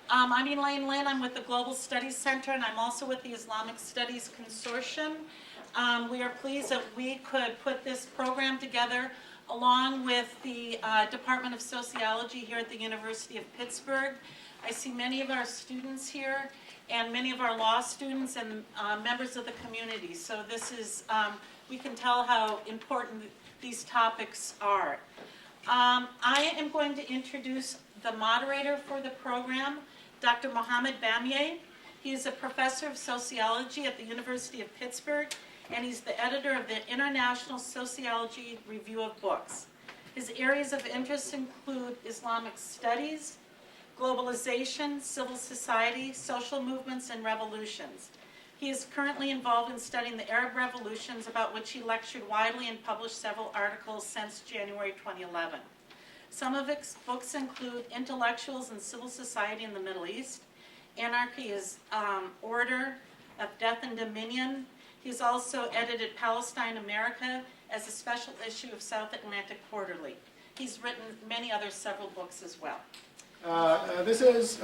I'm Elaine Lin. I'm with the Global Studies Center, and I'm also with the Islamic Studies Consortium. We are pleased that we could put this program together along with the Department of Sociology here at the University of Pittsburgh. I see many of our students here and many of our law students and members of the community. So this is, we can tell how important these topics are. I am going to introduce the moderator for the program, Dr. Mohammed Bamyeh. He is a professor of sociology at the University of Pittsburgh, and he's the editor of the International Sociology Review of Books. His areas of interest include Islamic studies, globalization, civil society, social movements, and revolutions. He is currently involved in studying the Arab revolutions, about which he lectured widely and published several articles since January 2011. Some of his books include Intellectuals and Civil Society in the Middle East, Anarchy is Order of Death and Dominion. He's also edited Palestine, America as a special issue of South Atlantic Quarterly. He's written many other several books as well. This is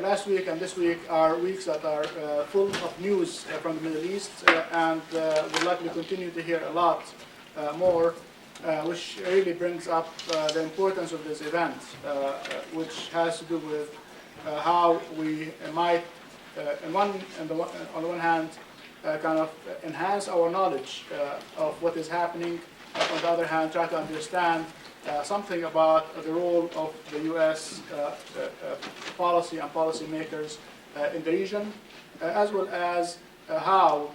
last week and this week are weeks that are full of news from the Middle East, and we'll likely continue to hear a lot more, which really brings up the importance of this event, which has to do with how we might, on the one hand, kind of enhance our knowledge of what is happening, on the other hand, try to understand something about the role of the U.S. Policy and policymakers in the region, as well as how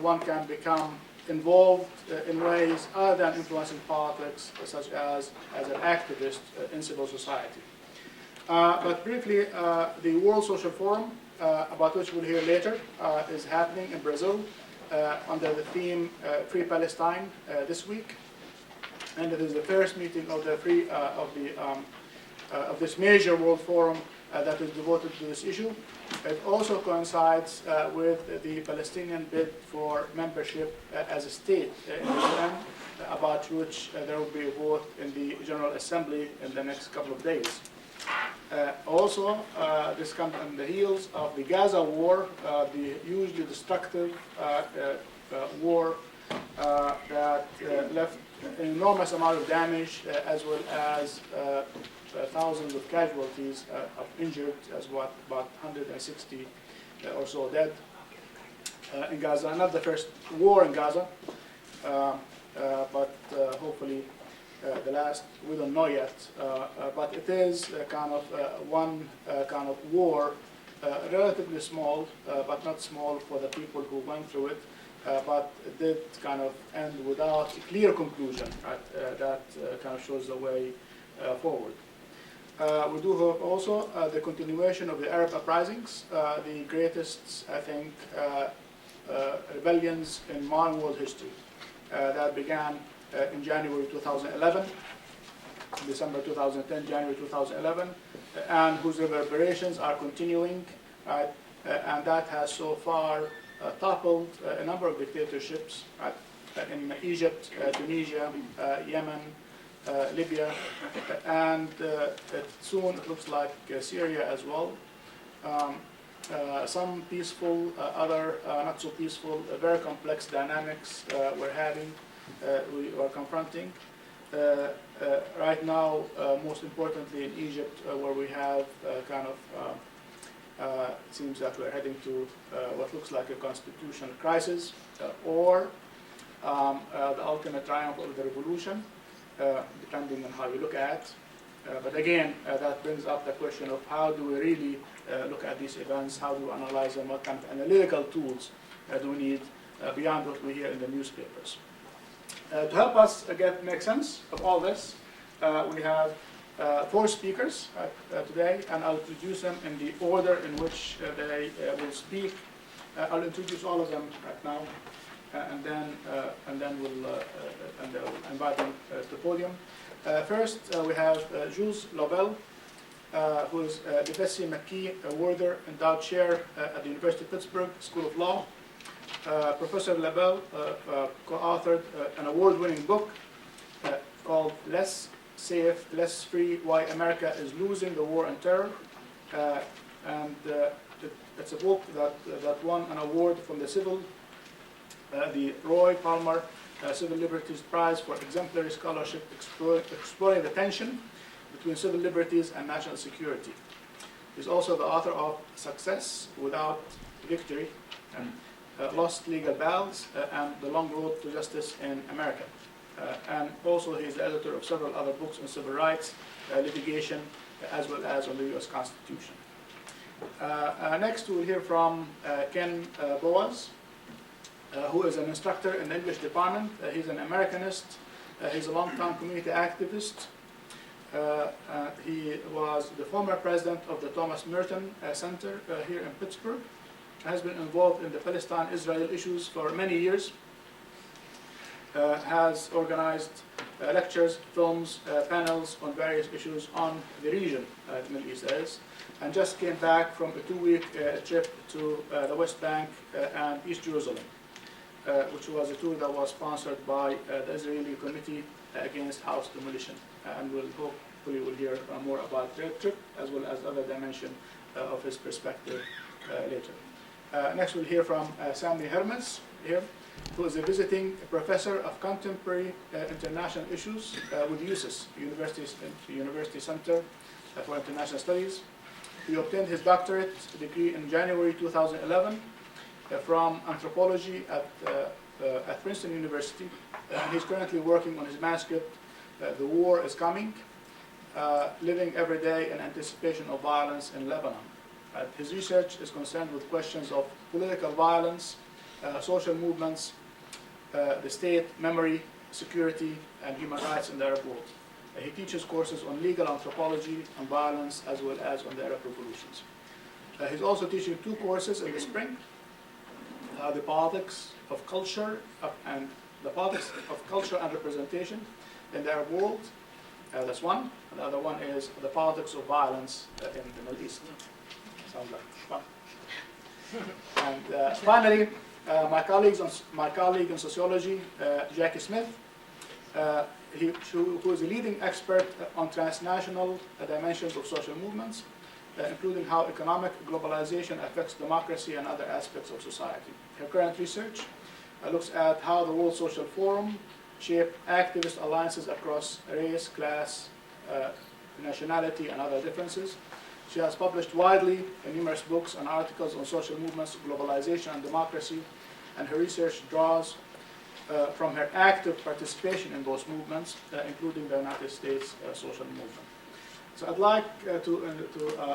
one can become involved in ways other than influencing politics, such as an activist in civil society. But briefly, the World Social Forum, about which we'll hear later, is happening in Brazil under the theme Free Palestine this week. And it is the first meeting of this major world forum that is devoted to this issue. It also coincides with the Palestinian bid for membership as a state in the UN, about which there will be a vote in the General Assembly in the next couple of days. This comes on the heels of the Gaza war, the hugely destructive war that left an enormous amount of damage, as well as thousands of casualties of injured, as what, about 160 or so dead in Gaza. Not the first war in Gaza, but hopefully the last. We don't know yet, but it is one kind of war, relatively small, but not small for the people who went through it. But it did kind of end without a clear conclusion, right? That kind of shows the way forward. We do hope also the continuation of the Arab uprisings, the greatest, I think, rebellions in modern world history, that began in January 2011, December 2010, January 2011, and whose reverberations are continuing, right? And that has so far toppled a number of dictatorships in Egypt, Tunisia, Yemen, Libya, and soon it looks like Syria as well. Some peaceful, other not so peaceful, very complex dynamics we're having, we are confronting. Right now, most importantly in Egypt, where we have it seems that we're heading to what looks like a constitutional crisis, or the ultimate triumph of the revolution, depending on how you look at. But again, that brings up the question of how do we really look at these events, how do we analyze them, what kind of analytical tools do we need beyond what we hear in the newspapers. To help us make sense of all this, we have 4 speakers today, and I'll introduce them in the order in which they will speak. I'll introduce all of them right now, and then we'll invite them to the podium. First, we have Jules Lobel, who is the Bessie McKee Worther Endowed Chair at the University of Pittsburgh School of Law. Professor Lobel co-authored an award-winning book called Less safe, less free, why America is losing the war on terror. It's a book that won an award from the Roy Palmer Civil Liberties Prize for exemplary scholarship exploring the tension between civil liberties and national security. He's also the author of Success Without Victory, Lost Legal Battles, and The Long Road to Justice in America. And also he's the editor of several other books on civil rights, litigation, as well as on the U.S. Constitution. Next we'll hear from Ken Boas, who is an instructor in the English department. He's an Americanist. He's a long-time community activist. He was the former president of the Thomas Merton Center here in Pittsburgh. Has been involved in the Palestine-Israel issues for many years. Has organized lectures, films, panels on various issues on the region, the Middle East is, and just came back from a 2-week trip to the West Bank and East Jerusalem, which was a tour that was sponsored by the Israeli Committee Against House Demolition. And hopefully we'll hear more about their trip, as well as other dimension of his perspective later. Next we'll hear from Sami Hermez here, who is a visiting professor of contemporary international issues with UCIS, University Center for International Studies. He obtained his doctorate degree in January 2011 from anthropology at Princeton University. He's currently working on his manuscript, The War is Coming, Living Every Day in Anticipation of Violence in Lebanon. His research is concerned with questions of political violence, social movements, the state, memory, security, and human rights in the Arab world. He teaches courses on legal anthropology and violence, as well as on the Arab revolutions. He's also teaching 2 courses in the spring, the politics of culture and representation in the Arab world. That's one. And the other one is the politics of violence in the Middle East. Sounds like fun. And finally, my colleague in sociology, Jackie Smith, who is a leading expert on transnational dimensions of social movements, including how economic globalization affects democracy and other aspects of society. Her current research looks at how the World Social Forum shaped activist alliances across race, class, nationality, and other differences. She has published widely in numerous books and articles on social movements, globalization, and democracy, and her research draws from her active participation in those movements, including the United States social movement. So I'd like to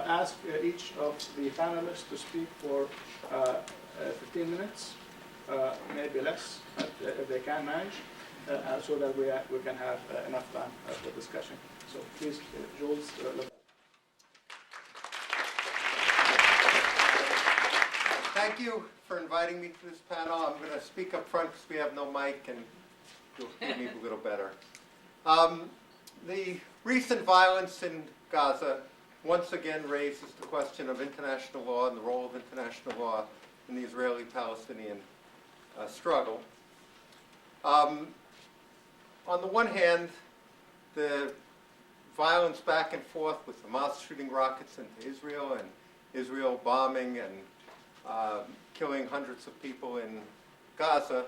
ask each of the panelists to speak for 15 minutes, maybe less, if they can manage, so that we can have enough time for discussion. So please, Jules. Thank you for inviting me to this panel. I'm going to speak up front because we have no mic, and you'll hear me a little better. The recent violence in Gaza once again raises the question of international law and the role of international law in the Israeli-Palestinian struggle. On the one hand, the violence back and forth with Hamas shooting rockets into Israel and Israel bombing and killing hundreds of people in Gaza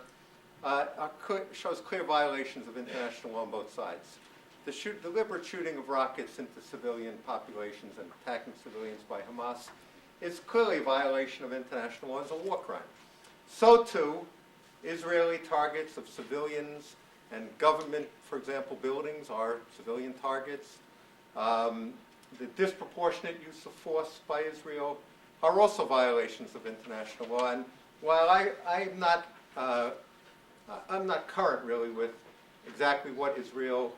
shows clear violations of international law on both sides. The deliberate shooting of rockets into civilian populations and attacking civilians by Hamas is clearly a violation of international law as a war crime. So too, Israeli targets of civilians and government, for example, buildings are civilian targets. The disproportionate use of force by Israel are also violations of international law. And while I'm not current really with exactly what Israel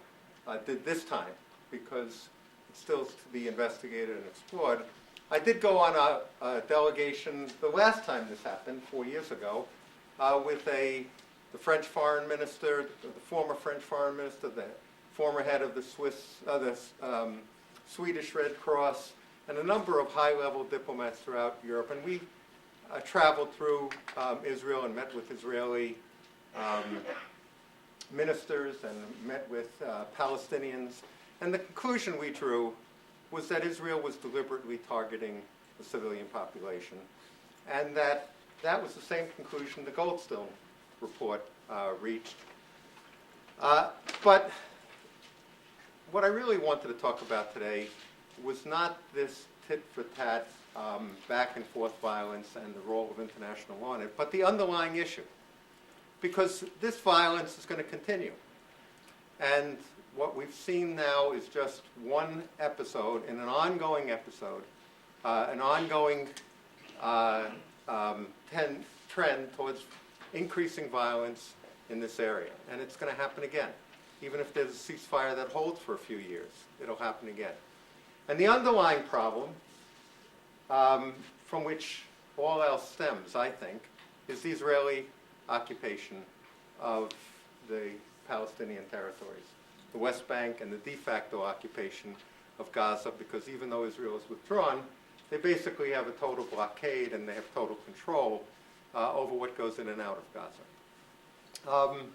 did this time, because it's still to be investigated and explored, I did go on a delegation the last time this happened, 4 years ago, with the French foreign minister, the former French foreign minister, the former head of the Swedish Red Cross, and a number of high-level diplomats throughout Europe. And we traveled through Israel and met with Israeli ministers and met with Palestinians. And the conclusion we drew was that Israel was deliberately targeting the civilian population, and that was the same conclusion the Goldstone report reached. But what I really wanted to talk about today was not this tit-for-tat back-and-forth violence and the role of international law in it, but the underlying issue. Because this violence is going to continue. And what we've seen now is just one episode in an ongoing episode, an ongoing trend towards increasing violence in this area. And it's going to happen again. Even if there's a ceasefire that holds for a few years, it'll happen again. And the underlying problem, from which all else stems, I think, is the Israeli occupation of the Palestinian territories, the West Bank, and the de facto occupation of Gaza, because even though Israel is withdrawn, they basically have a total blockade and they have total control over what goes in and out of Gaza.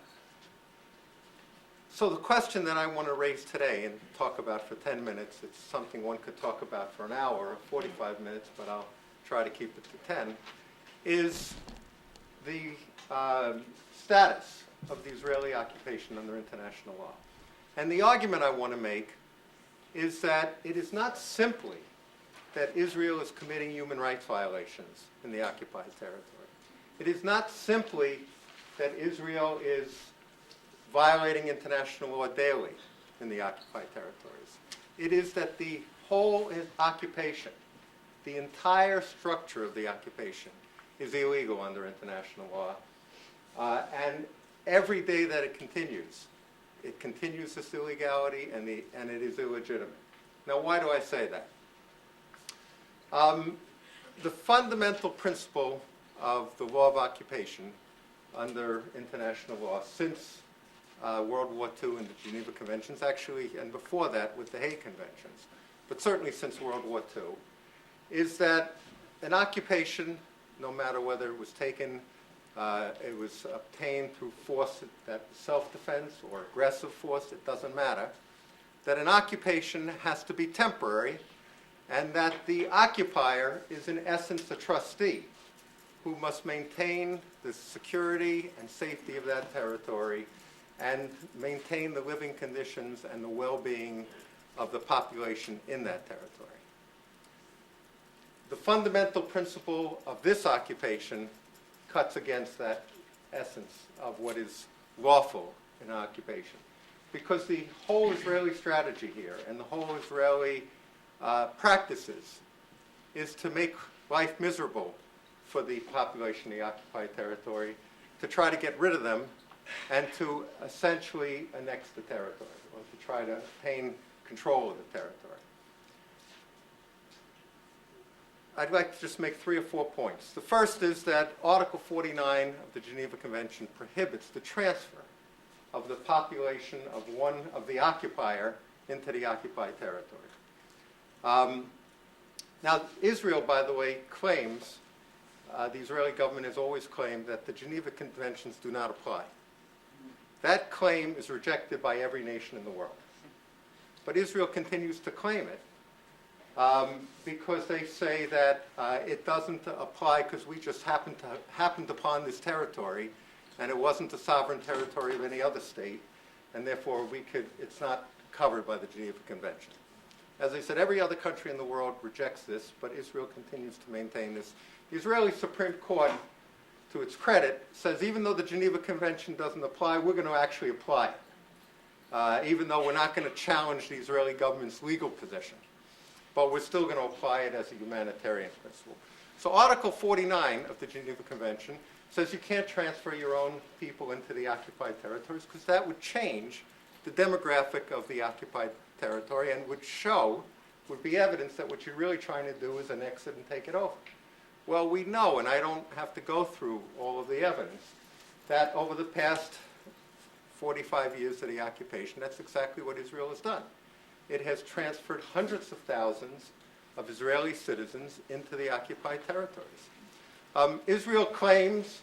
So the question that I want to raise today and talk about for 10 minutes, it's something one could talk about for an hour or 45 minutes, but I'll try to keep it to 10, is the status of the Israeli occupation under international law. And the argument I want to make is that it is not simply that Israel is committing human rights violations in the occupied territory. It is not simply that Israel is violating international law daily in the occupied territories. It is that the whole occupation, the entire structure of the occupation, is illegal under international law. And every day that it continues this illegality, and it is illegitimate. Now, why do I say that? The fundamental principle of the law of occupation under international law since World War II and the Geneva Conventions, actually, and before that with the Hague Conventions, but certainly since World War II, is that an occupation, no matter whether it was taken, it was obtained through force, that self-defense or aggressive force, it doesn't matter, that an occupation has to be temporary, and that the occupier is in essence a trustee who must maintain the security and safety of that territory and maintain the living conditions and the well-being of the population in that territory. The fundamental principle of this occupation cuts against that essence of what is lawful in an occupation. Because the whole Israeli strategy here and the whole Israeli practices is to make life miserable for the population of the occupied territory, to try to get rid of them, and to essentially annex the territory, or to try to obtain control of the territory. I'd like to just make 3 or 4 points. The first is that Article 49 of the Geneva Convention prohibits the transfer of the population of the occupier into the occupied territory. Now, Israel, by the way, claims, the Israeli government has always claimed that the Geneva Conventions do not apply. That claim is rejected by every nation in the world. But Israel continues to claim it because they say that it doesn't apply because we just happened upon this territory and it wasn't the sovereign territory of any other state, and therefore it's not covered by the Geneva Convention. As I said, every other country in the world rejects this, but Israel continues to maintain this. The Israeli Supreme Court, to its credit, says even though the Geneva Convention doesn't apply, we're going to actually apply it, even though we're not going to challenge the Israeli government's legal position. But we're still going to apply it as a humanitarian principle. So Article 49 of the Geneva Convention says you can't transfer your own people into the occupied territories because that would change the demographic of the occupied territory and would be evidence that what you're really trying to do is annex it and take it over. Well, we know, and I don't have to go through all of the evidence, that over the past 45 years of the occupation, that's exactly what Israel has done. It has transferred hundreds of thousands of Israeli citizens into the occupied territories. Israel claims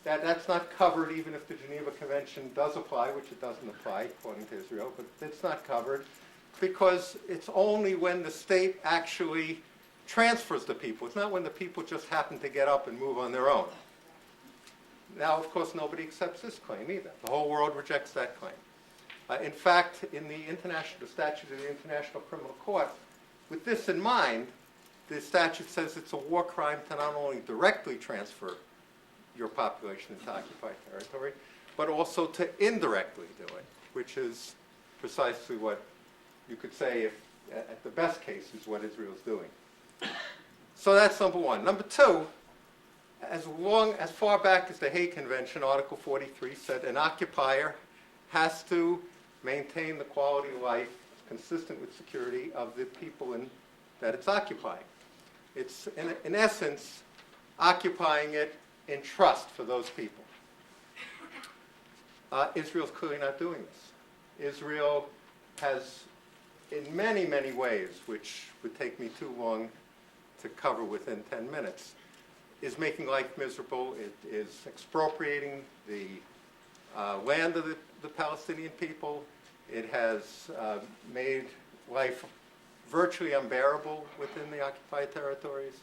that that's not covered even if the Geneva Convention does apply, which it doesn't apply according to Israel, but it's not covered because it's only when the state actually transfers the people. It's not when the people just happen to get up and move on their own. Now, of course, nobody accepts this claim either. The whole world rejects that claim. In fact, in the statute of the International Criminal Court, with this in mind, the statute says it's a war crime to not only directly transfer your population into occupied territory, but also to indirectly do it, which is precisely what you could say, if, at the best case, is what Israel's doing. So that's number one. Number two, as far back as the Hague Convention, Article 43 said an occupier has to maintain the quality of life consistent with security of the people that it's occupying. It's, in essence, occupying it in trust for those people. Israel's clearly not doing this. Israel has, in many, many ways, which would take me too long to cover within 10 minutes, is making life miserable. It is expropriating the land of the Palestinian people. It has made life virtually unbearable within the occupied territories.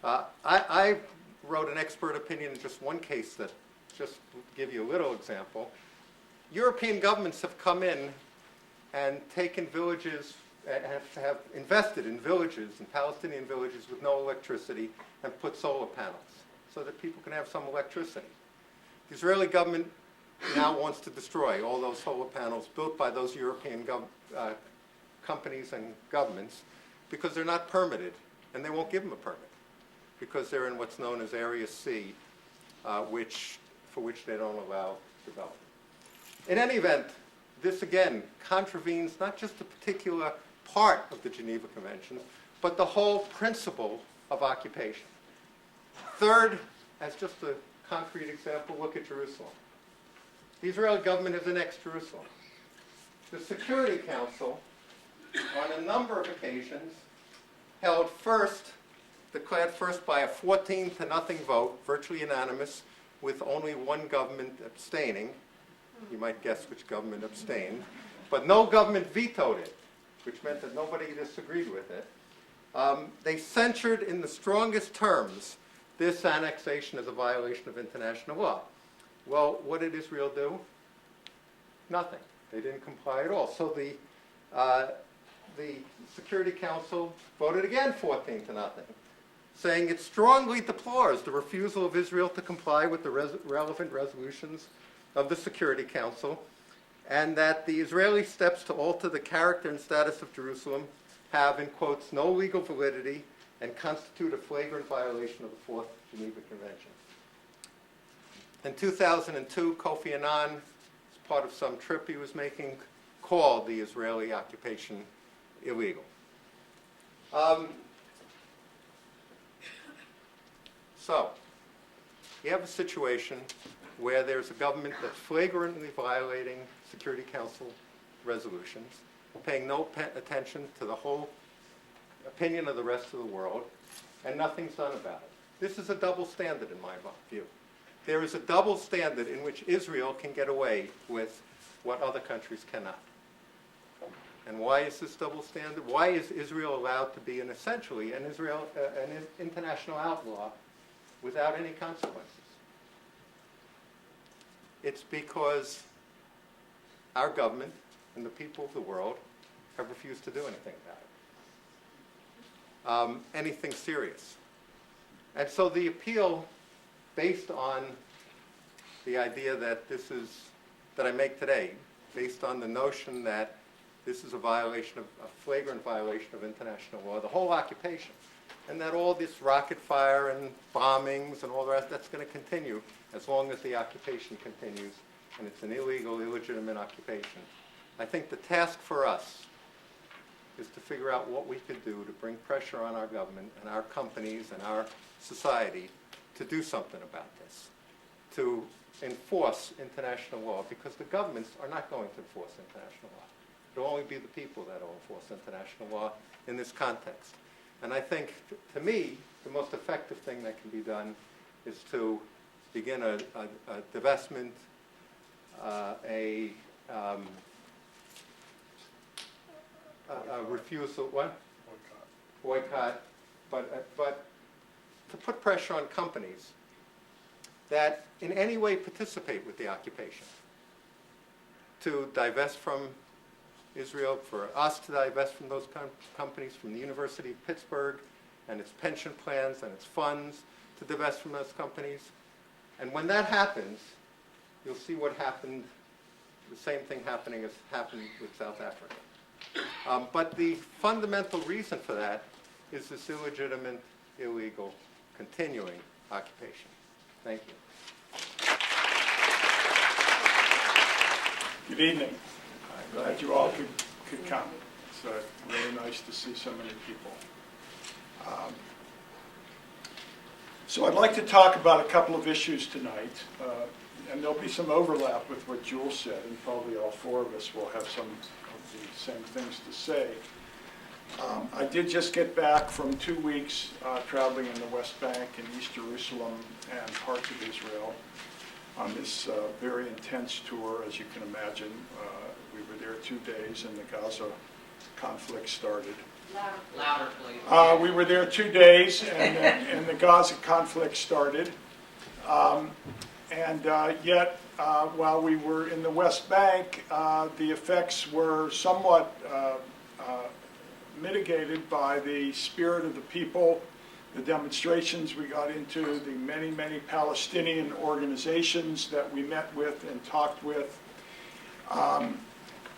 I wrote an expert opinion in just one case that, just to give you a little example. European governments have come in and taken villages, have invested in villages, in Palestinian villages with no electricity, and put solar panels so that people can have some electricity. The Israeli government now wants to destroy all those solar panels built by those European companies and governments because they're not permitted, and they won't give them a permit because they're in what's known as Area C, for which they don't allow development. In any event, this again contravenes not just a particular part of the Geneva Conventions, but the whole principle of occupation. Third, as just a concrete example, look at Jerusalem. The Israeli government has annexed Jerusalem. The Security Council, on a number of occasions, declared first by a 14-0 vote, virtually unanimous, with only one government abstaining. You might guess which government abstained. But no government vetoed it, which meant that nobody disagreed with it. They censured in the strongest terms this annexation as a violation of international law. Well, what did Israel do? Nothing. They didn't comply at all. So the Security Council voted again 14-0, saying it strongly deplores the refusal of Israel to comply with the relevant resolutions of the Security Council, and that the Israeli steps to alter the character and status of Jerusalem have, in quotes, no legal validity and constitute a flagrant violation of the Fourth Geneva Convention. In 2002, Kofi Annan, as part of some trip he was making, called the Israeli occupation illegal. So, you have a situation where there's a government that's flagrantly violating Security Council resolutions, paying no attention to the whole opinion of the rest of the world, and nothing's done about it. This is a double standard in my view. There is a double standard in which Israel can get away with what other countries cannot. And why is this double standard? Why is Israel allowed to be essentially an international outlaw without any consequences? It's because our government and the people of the world have refused to do anything about it. Anything serious. And so the appeal, based on the idea that I make today, based on the notion that this is a flagrant violation of international law, the whole occupation, and that all this rocket fire and bombings and all the rest, that's going to continue as long as the occupation continues, and it's an illegal, illegitimate occupation. I think the task for us is to figure out what we could do to bring pressure on our government and our companies and our society to do something about this, to enforce international law, because the governments are not going to enforce international law. It'll only be the people that will enforce international law in this context. And I think, to me, the most effective thing that can be done is to begin a divestment, refusal, what? Boycott, but to put pressure on companies that in any way participate with the occupation, to divest from Israel, for us to divest from those companies, from the University of Pittsburgh and its pension plans and its funds, to divest from those companies. And when that happens, you'll see what happened, the same thing happening as happened with South Africa. But the fundamental reason for that is this illegitimate, illegal, continuing occupation. Thank you. Good evening. I'm glad you all could come. It's really nice to see so many people. So I'd like to talk about a couple of issues tonight, and there'll be some overlap with what Jules said, and probably all four of us will have some of the same things to say. I did just get back from 2 weeks traveling in the West Bank and East Jerusalem and parts of Israel on this very intense tour, as you can imagine. We were there 2 days and the Gaza conflict started. Louder, please. We were there 2 days and the Gaza conflict started. Yet, while we were in the West Bank, the effects were somewhat mitigated by the spirit of the people, the demonstrations we got into, the many, many Palestinian organizations that we met with and talked with.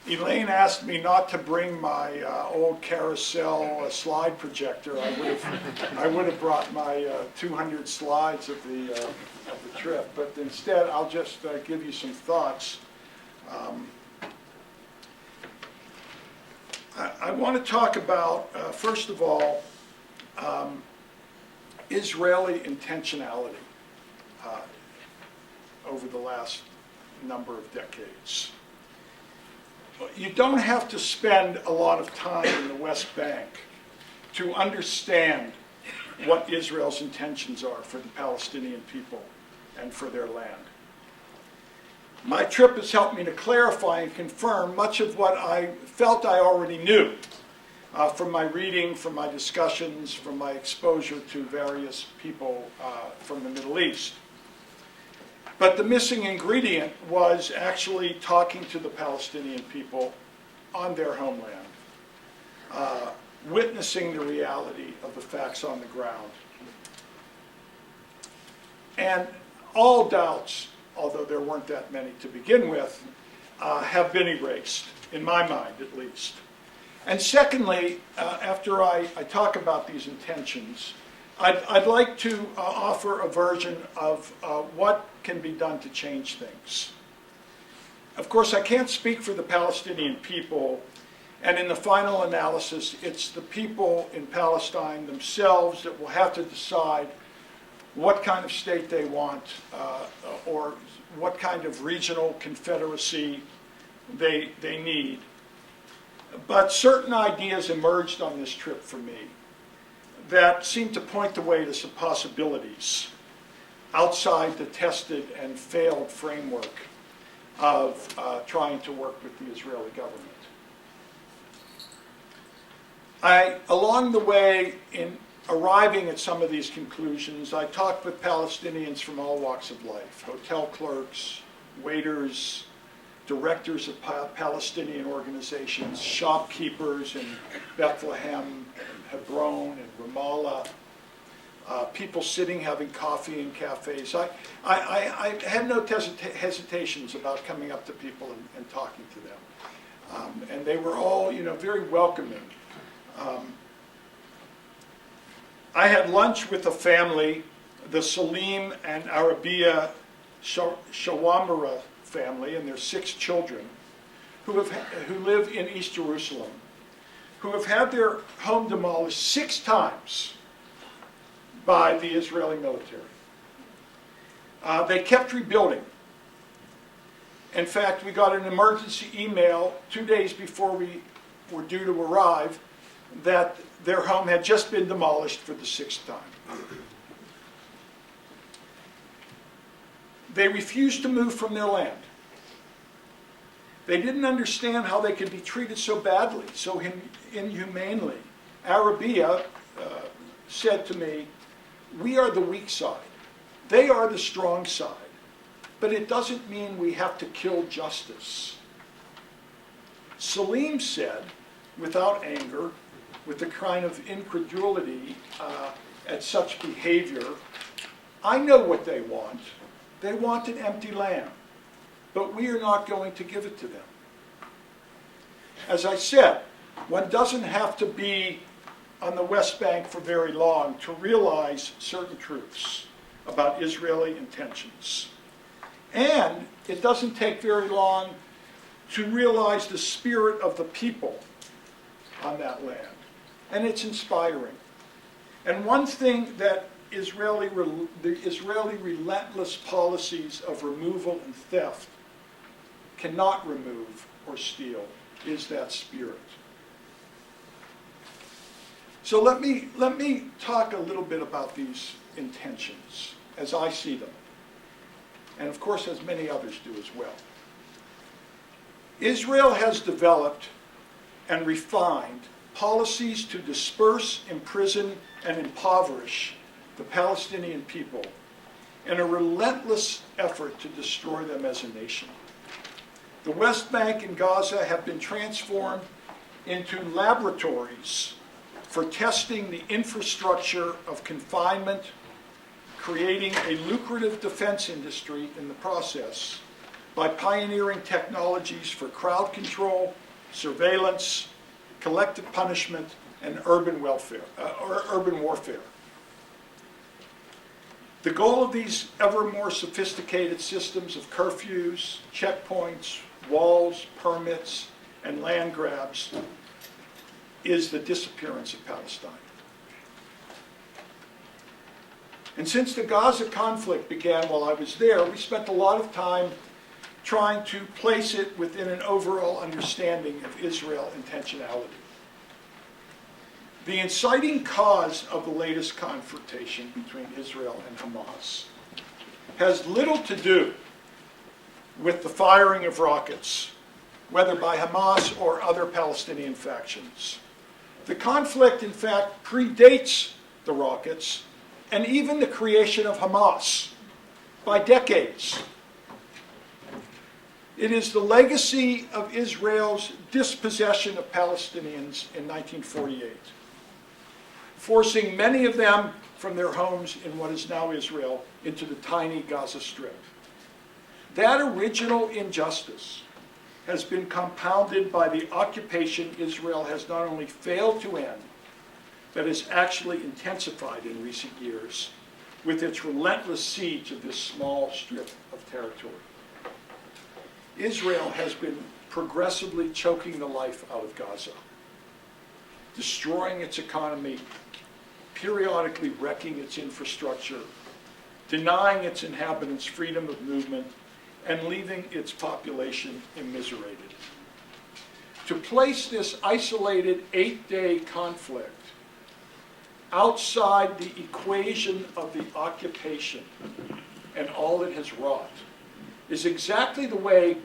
Elaine asked me not to bring my old carousel slide projector. I would have brought my 200 slides of the trip, but instead I'll just give you some thoughts. I want to talk about, first of all, Israeli intentionality over the last number of decades. You don't have to spend a lot of time in the West Bank to understand what Israel's intentions are for the Palestinian people and for their land. My trip has helped me to clarify and confirm much of what I felt I already knew from my reading, from my discussions, from my exposure to various people from the Middle East. But the missing ingredient was actually talking to the Palestinian people on their homeland, witnessing the reality of the facts on the ground. And all doubts, although there weren't that many to begin with, have been erased, in my mind at least. And secondly, after I talk about these intentions, I'd like to offer a version of what can be done to change things. Of course, I can't speak for the Palestinian people, and in the final analysis, it's the people in Palestine themselves that will have to decide what kind of state they want, or what kind of regional confederacy they need. But certain ideas emerged on this trip for me that seem to point the way to some possibilities outside the tested and failed framework of trying to work with the Israeli government. Along the way, in arriving at some of these conclusions, I talked with Palestinians from all walks of life: hotel clerks, waiters, directors of Palestinian organizations, shopkeepers in Bethlehem, Hebron, and Ramallah, people sitting having coffee in cafes. I had no hesitations about coming up to people and talking to them. And they were all, very welcoming. I had lunch with a family, the Salim and Arabiya Shawamura family, and their 6 children, who live in East Jerusalem, who have had their home demolished 6 times by the Israeli military. They kept rebuilding. In fact, we got an emergency email 2 days before we were due to arrive that their home had just been demolished for the 6th time. They refused to move from their land. They didn't understand how they could be treated so badly, so inhumanely. Arabia said to me, we are the weak side. They are the strong side. But it doesn't mean we have to kill justice. Salim said, without anger, with a kind of incredulity at such behavior, I know what they want. They want an empty land, but we are not going to give it to them. As I said, one doesn't have to be on the West Bank for very long to realize certain truths about Israeli intentions. And it doesn't take very long to realize the spirit of the people on that land. And it's inspiring. And one thing that the Israeli relentless policies of removal and theft cannot remove or steal is that spirit. So let me talk a little bit about these intentions as I see them. And of course, as many others do as well. Israel has developed and refined policies to disperse, imprison, and impoverish the Palestinian people in a relentless effort to destroy them as a nation. The West Bank and Gaza have been transformed into laboratories for testing the infrastructure of confinement, creating a lucrative defense industry in the process by pioneering technologies for crowd control, surveillance, collective punishment, and urban warfare. The goal of these ever more sophisticated systems of curfews, checkpoints, walls, permits, and land grabs is the disappearance of Palestine. And since the Gaza conflict began while I was there, we spent a lot of time trying to place it within an overall understanding of Israel intentionality. The inciting cause of the latest confrontation between Israel and Hamas has little to do with the firing of rockets, whether by Hamas or other Palestinian factions. The conflict, in fact, predates the rockets and even the creation of Hamas by decades. It is the legacy of Israel's dispossession of Palestinians in 1948, forcing many of them from their homes in what is now Israel into the tiny Gaza Strip. That original injustice has been compounded by the occupation Israel has not only failed to end, but has actually intensified in recent years with its relentless siege of this small strip of territory. Israel has been progressively choking the life out of Gaza, destroying its economy, periodically wrecking its infrastructure, denying its inhabitants freedom of movement, and leaving its population immiserated. To place this isolated 8-day conflict outside the equation of the occupation and all it has wrought is exactly the way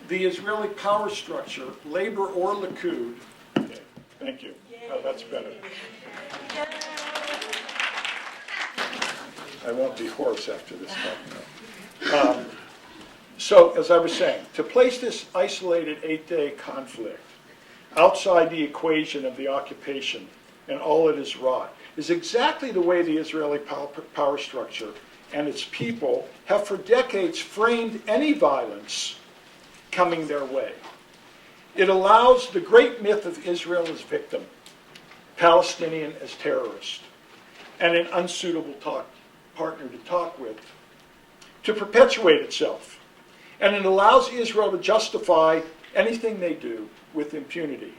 the Israeli power structure, Labor or Likud, okay, thank you, oh, that's better. I won't be hoarse after this time. So, as I was saying, to place this isolated 8-day conflict outside the equation of the occupation and all it has wrought is exactly the way the Israeli power structure and its people have for decades framed any violence coming their way. It allows the great myth of Israel as victim, Palestinian as terrorist, and an unsuitable partner to talk with, to perpetuate itself. And it allows Israel to justify anything they do with impunity.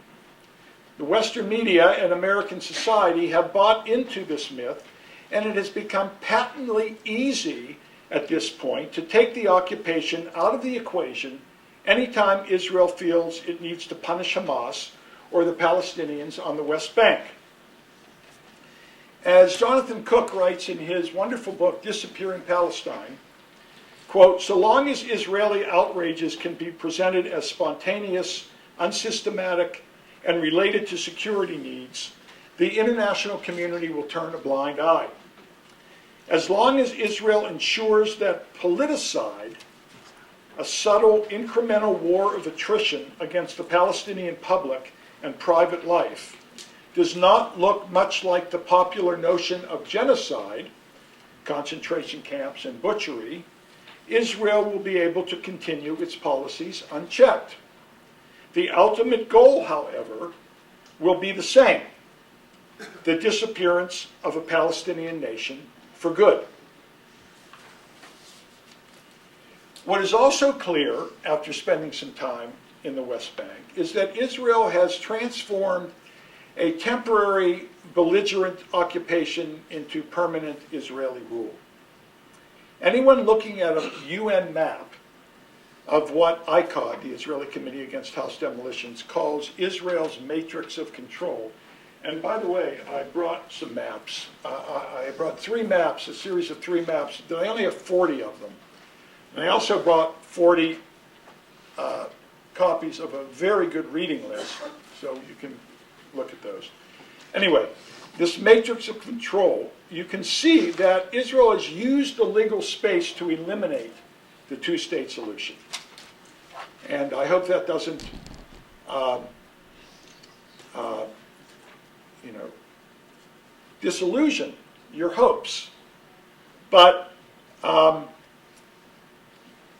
The Western media and American society have bought into this myth, and it has become patently easy at this point to take the occupation out of the equation anytime Israel feels it needs to punish Hamas or the Palestinians on the West Bank. As Jonathan Cook writes in his wonderful book, Disappearing Palestine, quote, "So long as Israeli outrages can be presented as spontaneous, unsystematic, and related to security needs, the international community will turn a blind eye. As long as Israel ensures that politicide, a subtle incremental war of attrition against the Palestinian public and private life, does not look much like the popular notion of genocide, concentration camps and butchery, Israel will be able to continue its policies unchecked. The ultimate goal, however, will be the same: the disappearance of a Palestinian nation for good." What is also clear, after spending some time in the West Bank, is that Israel has transformed a temporary belligerent occupation into permanent Israeli rule. Anyone looking at a UN map of what ICOD, the Israeli Committee Against House Demolitions, calls Israel's matrix of control. And by the way, I brought some maps. I brought 3 maps, a series of 3 maps. I only have 40 of them. And I also brought 40 copies of a very good reading list, so you can look at those. Anyway, this matrix of control, you can see that Israel has used the legal space to eliminate the two-state solution. And I hope that doesn't, disillusion your hopes. But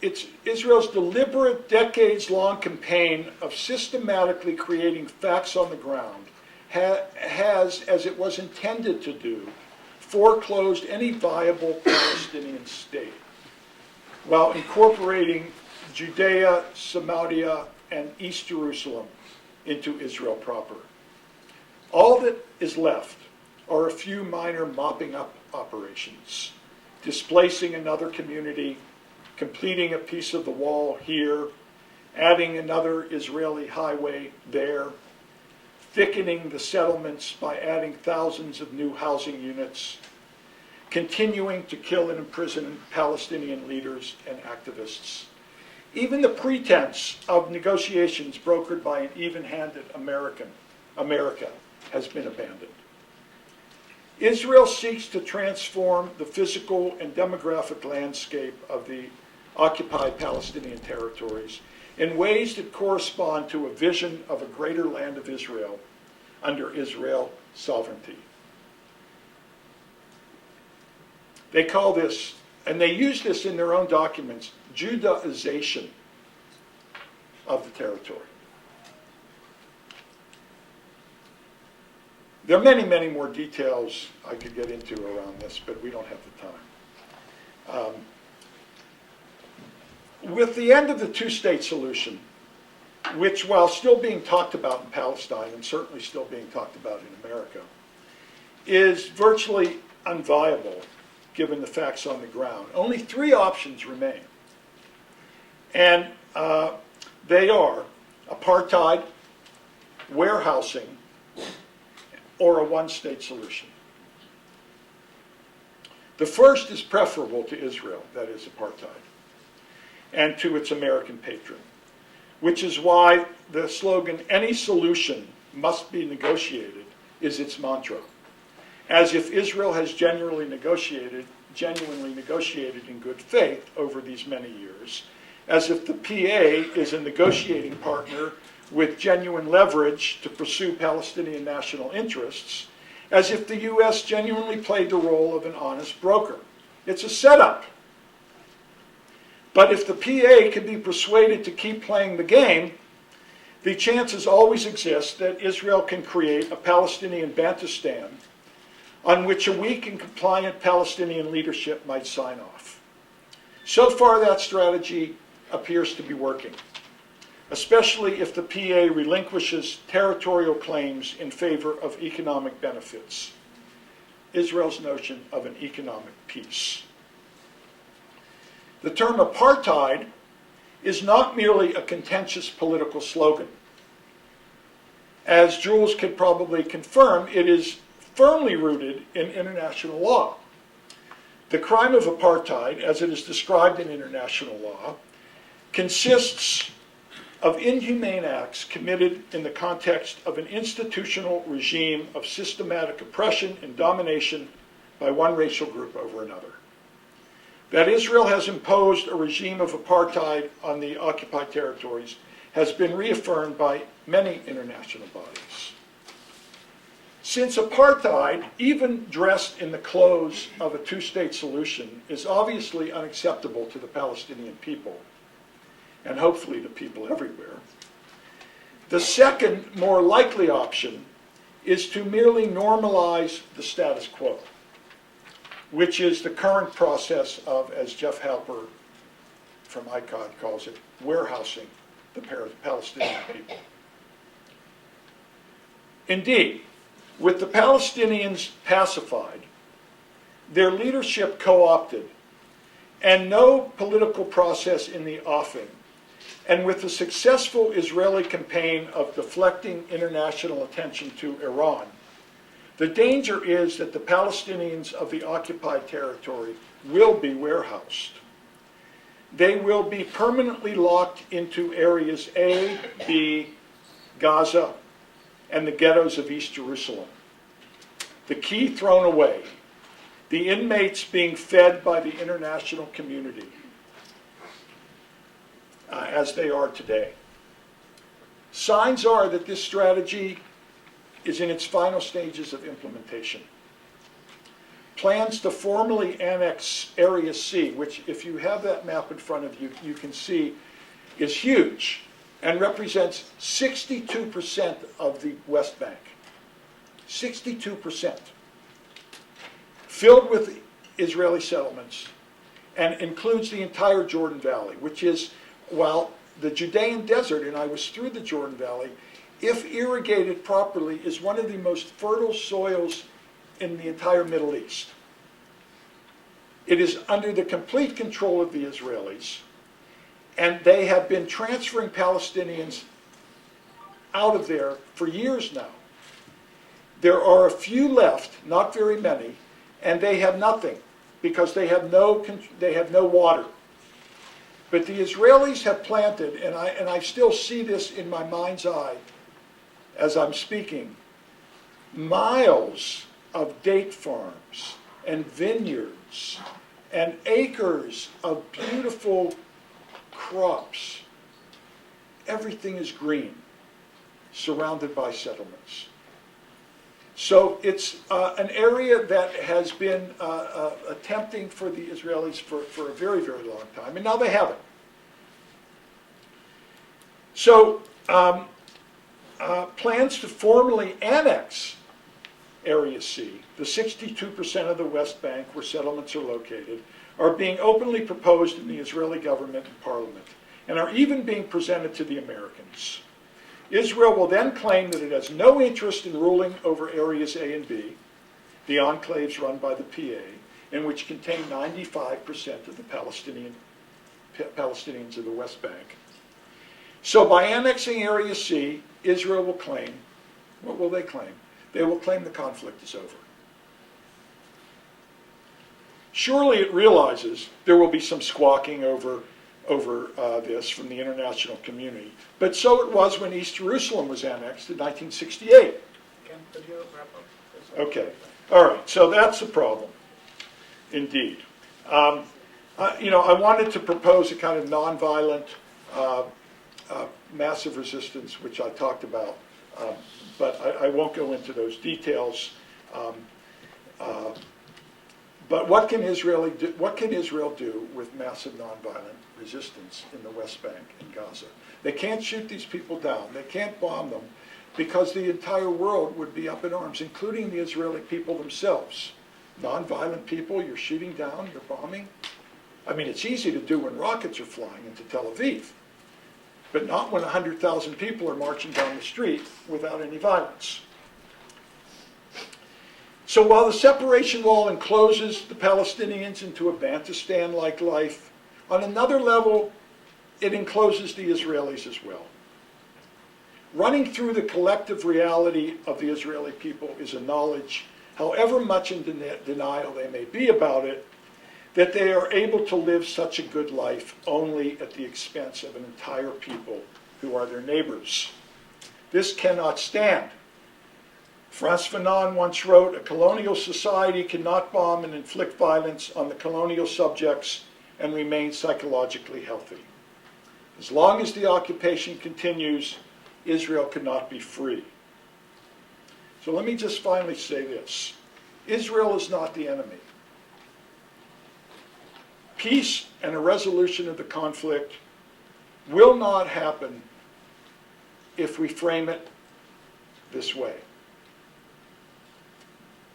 it's Israel's deliberate, decades-long campaign of systematically creating facts on the ground has, as it was intended to do, foreclosed any viable Palestinian state, while incorporating Judea, Samaria, and East Jerusalem into Israel proper. All that is left are a few minor mopping up operations, displacing another community, completing a piece of the wall here, adding another Israeli highway there, thickening the settlements by adding thousands of new housing units, continuing to kill and imprison Palestinian leaders and activists. Even the pretense of negotiations brokered by an even-handed America has been abandoned. Israel seeks to transform the physical and demographic landscape of the occupied Palestinian territories in ways that correspond to a vision of a greater land of Israel under Israel sovereignty. They call this, and they use this in their own documents, Judaization of the territory. There are many, many more details I could get into around this, but we don't have the time. With the end of the two-state solution, which, while still being talked about in Palestine and certainly still being talked about in America, is virtually unviable given the facts on the ground, only 3 options remain. And they are apartheid, warehousing, or a one-state solution. The first is preferable to Israel, that is apartheid, and to its American patron, which is why the slogan, "Any solution must be negotiated," is its mantra, as if Israel has genuinely negotiated in good faith over these many years, as if the PA is a negotiating partner with genuine leverage to pursue Palestinian national interests, as if the U.S. genuinely played the role of an honest broker. It's a setup. But if the PA can be persuaded to keep playing the game, the chances always exist that Israel can create a Palestinian Bantustan on which a weak and compliant Palestinian leadership might sign off. So far, that strategy appears to be working, especially if the PA relinquishes territorial claims in favor of economic benefits, Israel's notion of an economic peace. The term apartheid is not merely a contentious political slogan. As Jules could probably confirm, it is firmly rooted in international law. The crime of apartheid, as it is described in international law, consists of inhumane acts committed in the context of an institutional regime of systematic oppression and domination by one racial group over another. That Israel has imposed a regime of apartheid on the occupied territories has been reaffirmed by many international bodies. Since apartheid, even dressed in the clothes of a two-state solution, is obviously unacceptable to the Palestinian people, and hopefully to people everywhere, the second, more likely option is to merely normalize the status quo, which is the current process of, as Jeff Halper from ICON calls it, warehousing the Palestinian people. Indeed, with the Palestinians pacified, their leadership co-opted, and no political process in the offing, and with the successful Israeli campaign of deflecting international attention to Iran, the danger is that the Palestinians of the occupied territory will be warehoused. They will be permanently locked into areas A, B, Gaza, and the ghettos of East Jerusalem. The key thrown away, the inmates being fed by the international community, as they are today. Signs are that this strategy is in its final stages of implementation. Plans to formally annex Area C, which if you have that map in front of you, you can see is huge and represents 62% of the West Bank. 62%. Filled with Israeli settlements and includes the entire Jordan Valley, which is, while the Judean desert, and I was through the Jordan Valley, if irrigated properly, is one of the most fertile soils in the entire Middle East. It is under the complete control of the Israelis, and they have been transferring Palestinians out of there for years now. There are a few left, not very many, and they have nothing because they have no water. But the Israelis have planted, and I still see this in my mind's eye as I'm speaking, miles of date farms and vineyards and acres of beautiful crops. Everything is green, surrounded by settlements. So it's an area that has been tempting for the Israelis for a very, very long time, and now they have it. So plans to formally annex Area C, the 62% of the West Bank where settlements are located, are being openly proposed in the Israeli government and parliament, and are even being presented to the Americans. Israel will then claim that it has no interest in ruling over areas A and B, the enclaves run by the PA, and which contain 95% of the Palestinians of the West Bank. So by annexing Area C, Israel will claim, what will they claim? They will claim the conflict is over. Surely it realizes there will be some squawking over this from the international community. But so it was when East Jerusalem was annexed in 1968. Could you wrap up? Okay. All right. So that's the problem, indeed. I wanted to propose a kind of nonviolent, massive resistance, which I talked about, but I won't go into those details. But what can Israel do with massive nonviolent resistance in the West Bank and Gaza? They can't shoot these people down. They can't bomb them because the entire world would be up in arms, including the Israeli people themselves. Nonviolent people, you're shooting down, you're bombing. I mean, it's easy to do when rockets are flying into Tel Aviv, but not when 100,000 people are marching down the street without any violence. So while the separation wall encloses the Palestinians into a Bantustan-like life, on another level, it encloses the Israelis as well. Running through the collective reality of the Israeli people is a knowledge, however much in denial they may be about it, that they are able to live such a good life only at the expense of an entire people who are their neighbors. This cannot stand. Frantz Fanon once wrote, "A colonial society cannot bomb and inflict violence on the colonial subjects and remain psychologically healthy. As long as the occupation continues, Israel cannot be free." So let me just finally say this. Israel is not the enemy. Peace and a resolution of the conflict will not happen if we frame it this way.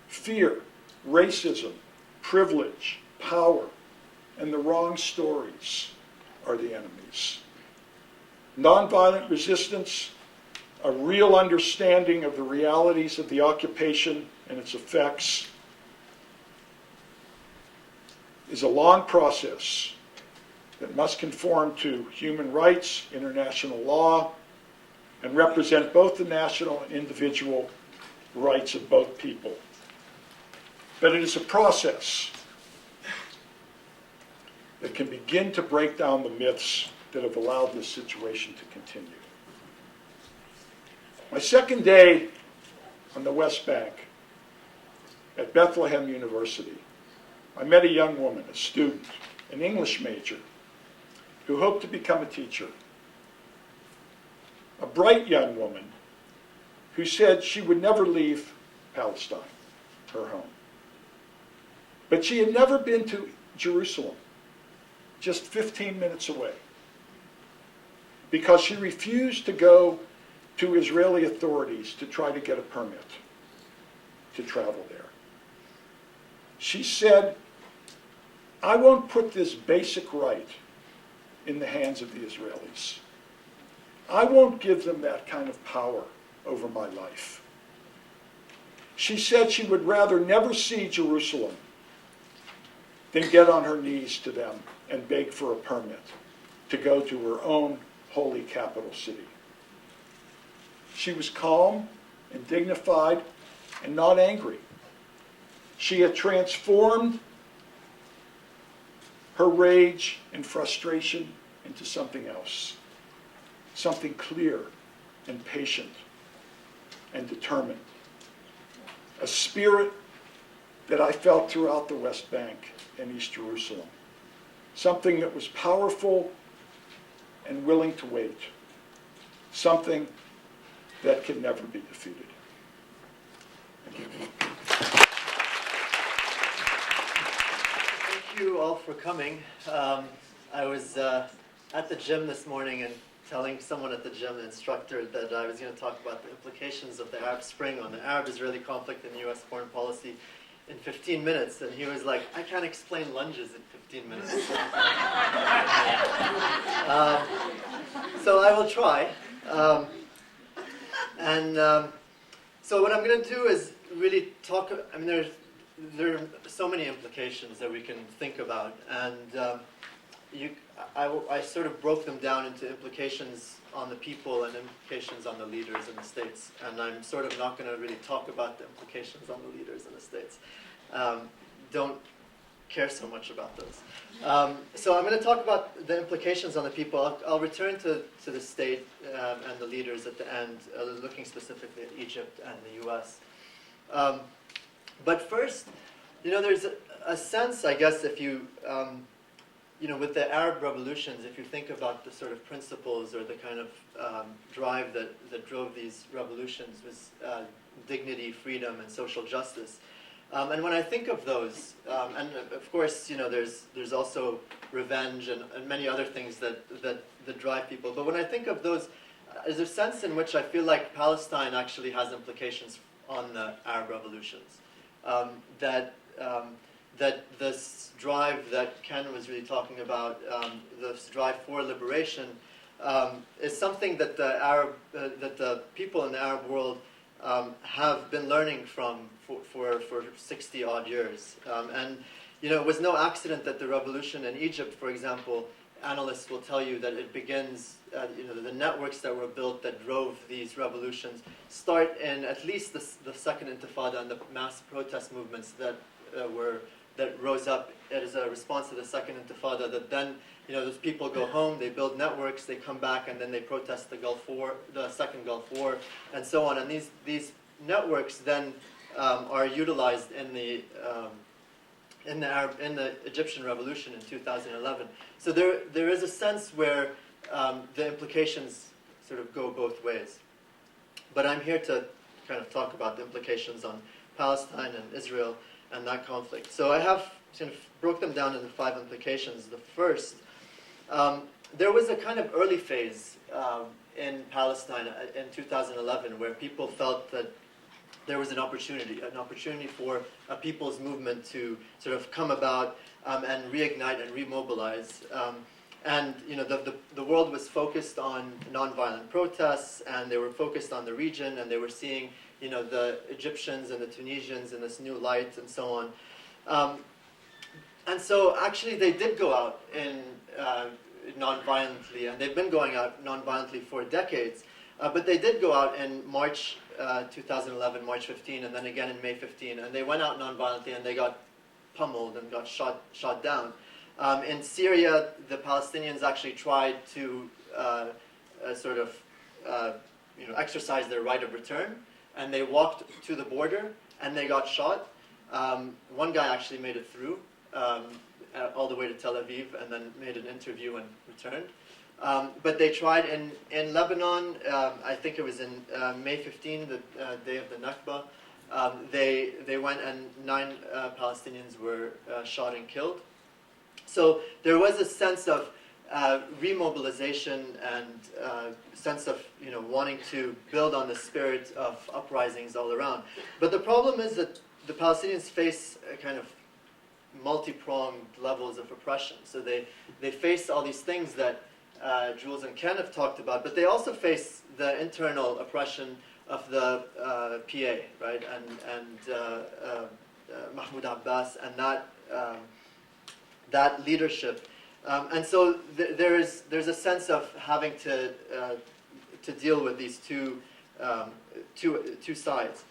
Fear, racism, privilege, power, and the wrong stories are the enemies. Nonviolent resistance, a real understanding of the realities of the occupation and its effects, is a long process that must conform to human rights, international law, and represent both the national and individual rights of both people. But it is a process that can begin to break down the myths that have allowed this situation to continue. My second day on the West Bank at Bethlehem University, I met a young woman, a student, an English major, who hoped to become a teacher. A bright young woman who said she would never leave Palestine, her home. But she had never been to Jerusalem, just 15 minutes away, because she refused to go to Israeli authorities to try to get a permit to travel there. She said, "I won't put this basic right in the hands of the Israelis. I won't give them that kind of power over my life." She said she would rather never see Jerusalem than get on her knees to them and beg for a permit to go to her own holy capital city. She was calm and dignified and not angry. She had transformed her rage and frustration into something else, something clear and patient and determined. A spirit that I felt throughout the West Bank and East Jerusalem. Something that was powerful and willing to wait. Something that can never be defeated. Thank you. Thank you all for coming. I was at the gym this morning and telling someone at the gym, the instructor, that I was going to talk about the implications of the Arab Spring on the Arab-Israeli conflict and U.S. foreign policy in 15 minutes. And he was like, "I can't explain lunges in 15 minutes." So I will try. So what I'm going to do is really talk, I mean, there are so many implications that we can think about, and I sort of broke them down into implications on the people and implications on the leaders in the states, and I'm sort of not going to really talk about the implications on the leaders in the states. Don't care so much about those. So I'm going to talk about the implications on the people. I'll return to the state and the leaders at the end, looking specifically at Egypt and the U.S. But first, there's a sense, I guess, if you, with the Arab revolutions, if you think about the sort of principles or the kind of drive that drove these revolutions was dignity, freedom, and social justice. And when I think of those, and of course, there's also revenge and many other things that drive people. But when I think of those, there's a sense in which I feel like Palestine actually has implications on the Arab revolutions. That this drive that Ken was really talking about, this drive for liberation, is something that the people in the Arab world have been learning from for 60 odd years. And it was no accident that the revolution in Egypt, for example, analysts will tell you that it begins, the networks that were built that drove these revolutions start in at least the Second Intifada and the mass protest movements that rose up it is a response to the Second Intifada that then, those people go home, they build networks, they come back, and then they protest the Second Gulf War, and so on. And these networks then are utilized in the Egyptian Revolution in 2011. So there is a sense where the implications sort of go both ways. But I'm here to kind of talk about the implications on Palestine and Israel and that conflict. So I have sort of broke them down into 5 implications. The first, there was a kind of early phase in Palestine in 2011 where people felt that there was an opportunity for a people's movement to sort of come about and reignite and remobilize. And the world was focused on nonviolent protests, and they were focused on the region, and they were seeing the Egyptians and the Tunisians in this new light and so on. And so actually they did go out in non-violently, and they've been going out non-violently for decades. But they did go out in March 2011, March 15, and then again in May 15, and they went out non-violently and they got pummeled and got shot down. In Syria, the Palestinians actually tried to exercise their right of return, and they walked to the border and they got shot. One guy actually made it through all the way to Tel Aviv and then made an interview and returned. But they tried in Lebanon, I think it was in May 15, the day of the Nakba, they went and 9 Palestinians were shot and killed. So there was a sense of remobilization and sense of wanting to build on the spirit of uprisings all around. But the problem is that the Palestinians face a kind of multi-pronged levels of oppression. So they face all these things that Jules and Ken have talked about, but they also face the internal oppression of the PA, right, and Mahmoud Abbas and that leadership, and so there's a sense of having to deal with these two sides.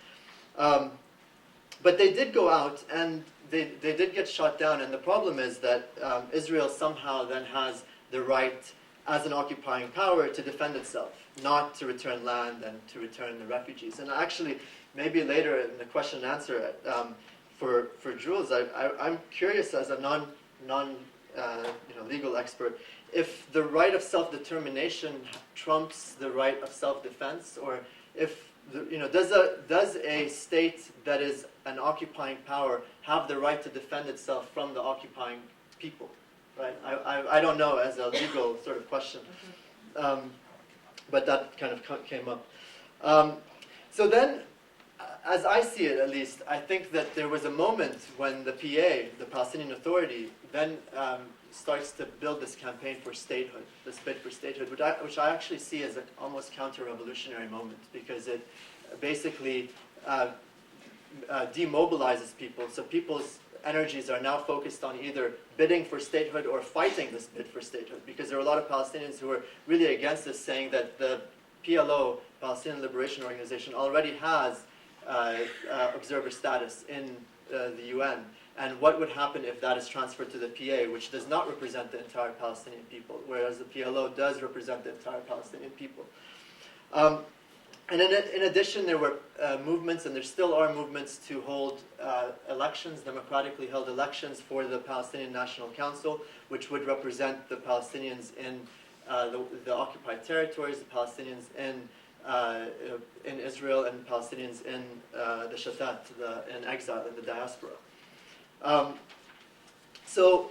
But they did go out and they did get shot down, and the problem is that Israel somehow then has the right as an occupying power to defend itself, not to return land and to return the refugees. And actually, maybe later in the question and answer for Jules, I'm curious as a legal expert, if the right of self-determination trumps the right of self-defense, or if does a state that is an occupying power have the right to defend itself from the occupying people? Right? I don't know as a legal sort of question, but that kind of came up. So then, as I see it at least, I think that there was a moment when the PA, the Palestinian Authority, then starts to build this campaign for statehood, this bid for statehood, which I actually see as an almost counter-revolutionary moment, because it basically demobilizes people. So people's energies are now focused on either bidding for statehood or fighting this bid for statehood, because there are a lot of Palestinians who are really against this, saying that the PLO, Palestinian Liberation Organization, already has observer status in the UN, and what would happen if that is transferred to the PA, which does not represent the entire Palestinian people, whereas the PLO does represent the entire Palestinian people. And in addition, there were movements, and there still are movements, to hold elections, democratically held elections for the Palestinian National Council, which would represent the Palestinians in the occupied territories, the Palestinians in Israel, and Palestinians in the Shatat, in exile, in the diaspora. So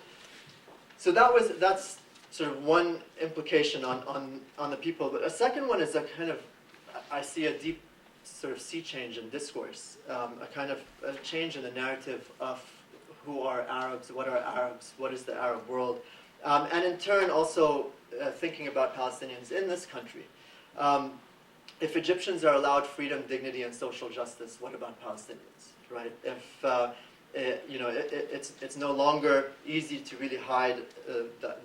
that's sort of one implication on the people. But a second one is a kind of, I see a deep sort of sea change in discourse, a kind of a change in the narrative of who are Arabs, what is the Arab world, and in turn also thinking about Palestinians in this country. If Egyptians are allowed freedom, dignity, and social justice, what about Palestinians, right? If it's no longer easy to really hide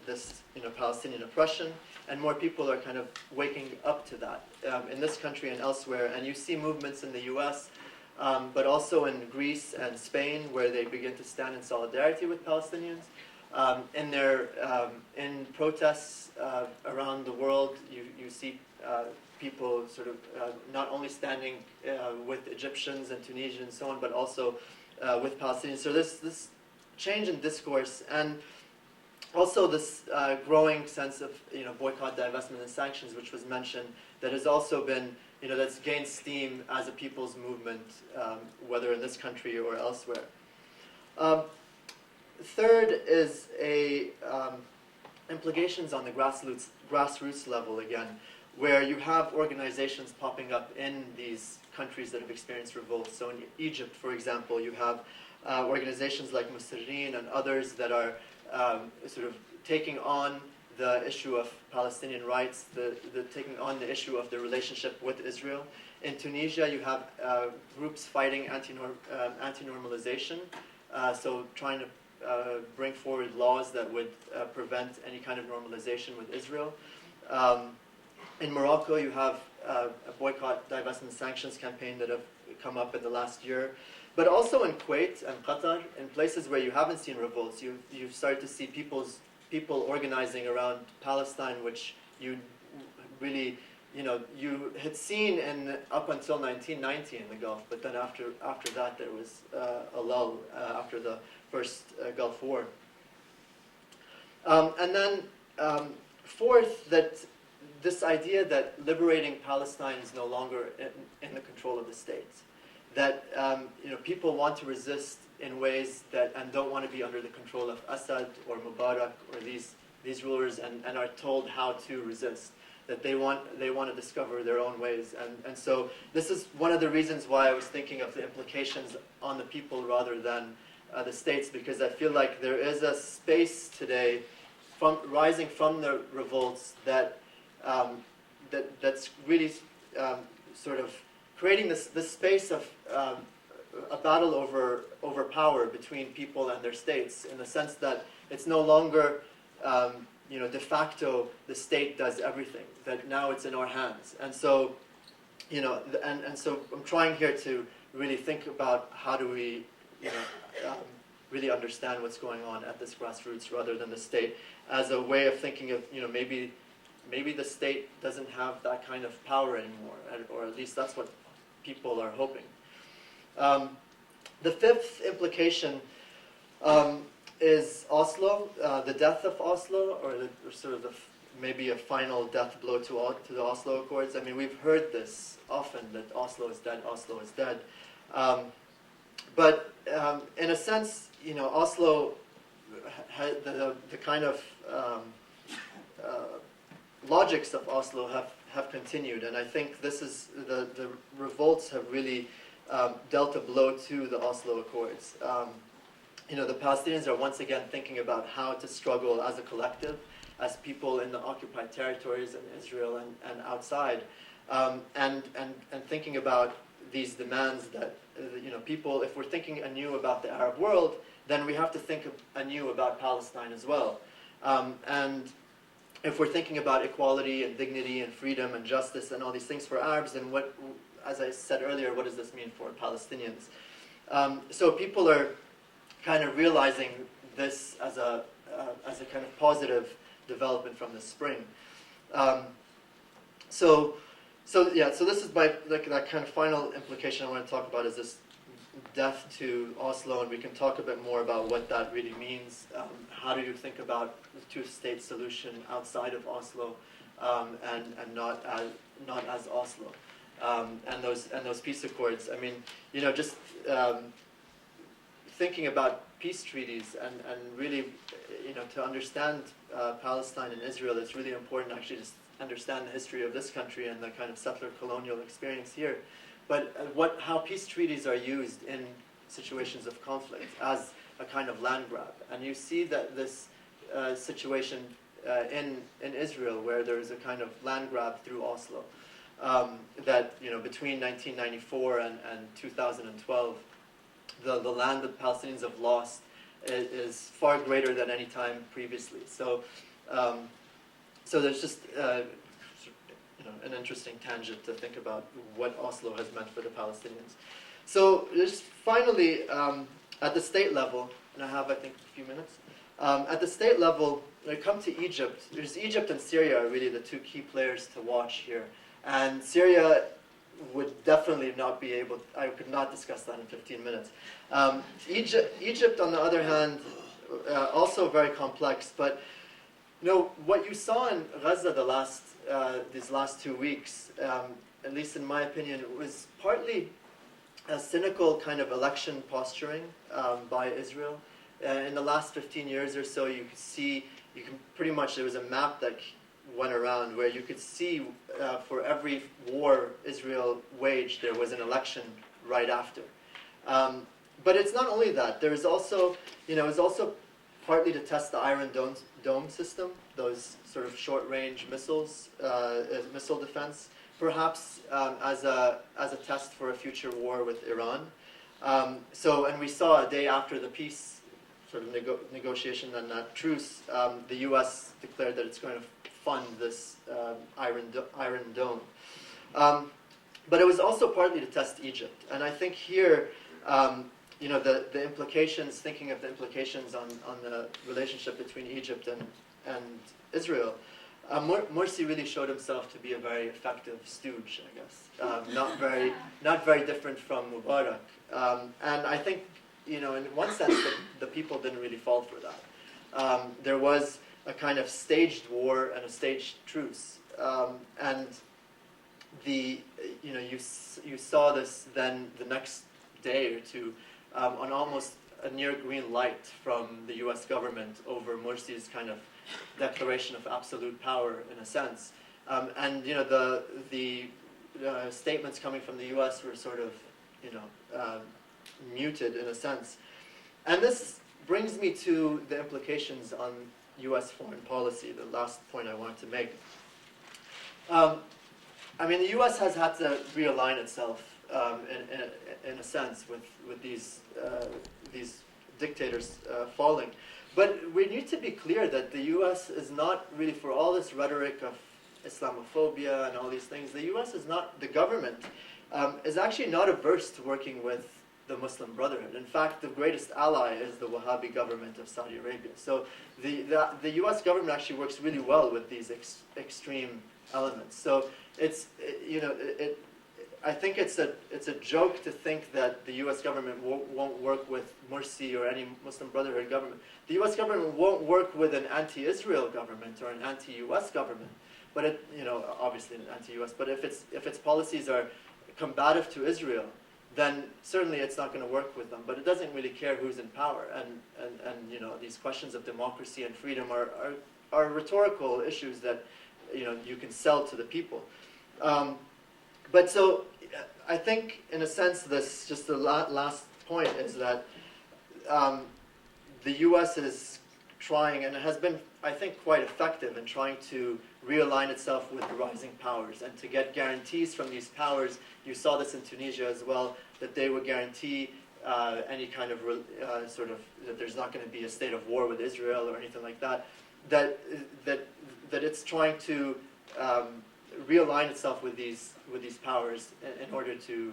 this Palestinian oppression, and more people are kind of waking up to that in this country and elsewhere. And you see movements in the U.S. but also in Greece and Spain, where they begin to stand in solidarity with Palestinians. In protests around the world, you see people sort of not only standing with Egyptians and Tunisians and so on, but also with Palestinians. So this change in discourse, and also this growing sense of boycott, divestment, and sanctions, which was mentioned, that has also been that's gained steam as a people's movement, whether in this country or elsewhere. Third is implications on the grassroots level again, where you have organizations popping up in these countries that have experienced revolts. So in Egypt, for example, you have organizations like Musirreen and others that are sort of taking on the issue of Palestinian rights, taking on the issue of the relationship with Israel. In Tunisia, you have groups fighting anti-normalization, so trying to bring forward laws that would prevent any kind of normalization with Israel. In Morocco, you have a boycott, divestment, sanctions campaign that have come up in the last year. But also in Kuwait and Qatar, in places where you haven't seen revolts, you've started to see people organizing around Palestine, which you really, you had seen up until 1990 in the Gulf, but then after that there was a lull after the first Gulf War. And then fourth, that this idea that liberating Palestine is no longer in the control of the state. That people want to resist in ways and don't want to be under the control of Assad or Mubarak or these rulers and are told how to resist. That they want to discover their own ways. And so this is one of the reasons why I was thinking of the implications on the people rather than the states, because I feel like there is a space today rising from the revolts that's really sort of creating this space of a battle over power between people and their states, in the sense that it's no longer de facto the state does everything, that now it's in our hands. And so and so I'm trying here to really think about how do we really understand what's going on at this grassroots rather than the state, as a way of thinking of maybe the state doesn't have that kind of power anymore, or at least that's what people are hoping. The fifth implication is Oslo, the death of Oslo, or sort of maybe a final death blow to the Oslo Accords. I mean, we've heard this often, that Oslo is dead, Oslo is dead. But in a sense, Oslo, the kind of logics of Oslo have continued, and I think this is the revolts have really dealt a blow to the Oslo Accords. The Palestinians are once again thinking about how to struggle as a collective, as people in the occupied territories in Israel and outside, and thinking about these demands that people, if we're thinking anew about the Arab world, then we have to think anew about Palestine as well. And if we're thinking about equality and dignity and freedom and justice and all these things for Arabs, then what, as I said earlier, what does this mean for Palestinians? So people are kind of realizing this as a kind of positive development from the spring. So this is that kind of final implication I want to talk about, is this death to Oslo, and we can talk a bit more about what that really means. How do you think about the two-state solution outside of Oslo, and not as Oslo, and those peace accords? I mean, just thinking about peace treaties and really, to understand Palestine and Israel, it's really important actually to understand the history of this country and the kind of settler colonial experience here. But how peace treaties are used in situations of conflict as a kind of land grab. And you see that this situation in Israel, where there is a kind of land grab through Oslo, that between 1994 and 2012, the land that Palestinians have lost is far greater than any time previously. So there's just an interesting tangent to think about what Oslo has meant for the Palestinians. So just finally, at the state level, and I have, I think, a few minutes. At the state level, when it comes to Egypt, there's Egypt and Syria are really the two key players to watch here. And Syria would definitely not be able, I could not discuss that in 15 minutes. Egypt, on the other hand, also very complex, but what you saw in Gaza these last 2 weeks, at least in my opinion, was partly a cynical kind of election posturing by Israel. In the last 15 years or so, you could see, pretty much, there was a map that went around where you could see for every war Israel waged, there was an election right after. But it's not only that. There was also, it was also partly to test the Iron Dome system, those sort of short-range missiles, missile defense, perhaps as a test for a future war with Iran. And we saw a day after the peace sort of negotiation and that truce, the U.S. declared that it's going to fund this Iron Dome. But it was also partly to test Egypt. And I think here, the implications, thinking of the implications on the relationship between Egypt and Israel, Morsi really showed himself to be a very effective stooge, I guess. Not very different from Mubarak. And I think, in one sense, the people didn't really fall for that. There was a kind of staged war and a staged truce. And you saw this then the next day or two on almost a near green light from the U.S. government over Morsi's kind of declaration of absolute power, in a sense. And the statements coming from the U.S. were sort of, muted in a sense. And this brings me to the implications on U.S. foreign policy, the last point I wanted to make. The U.S. has had to realign itself in a sense with these dictators falling. But we need to be clear that the U.S. is not really, for all this rhetoric of Islamophobia and all these things, the U.S. is not, the government is actually not averse to working with the Muslim Brotherhood. In fact, the greatest ally is the Wahhabi government of Saudi Arabia. So the U.S. government actually works really well with these extreme elements. So I think it's a joke to think that the U.S. government won't work with Morsi or any Muslim Brotherhood government. The U.S. government won't work with an anti-Israel government or an anti-U.S. government, but obviously an anti-U.S. But if its policies are combative to Israel, then certainly it's not going to work with them. But it doesn't really care who's in power, and these questions of democracy and freedom are rhetorical issues that you can sell to the people. But so I think, in a sense, this just the last point is that the U.S. is trying, and it has been, I think, quite effective in trying to realign itself with the rising powers and to get guarantees from these powers. You saw this in Tunisia as well, that they would guarantee any kind of that there's not going to be a state of war with Israel or anything like that. That it's trying to realign itself with these powers in order to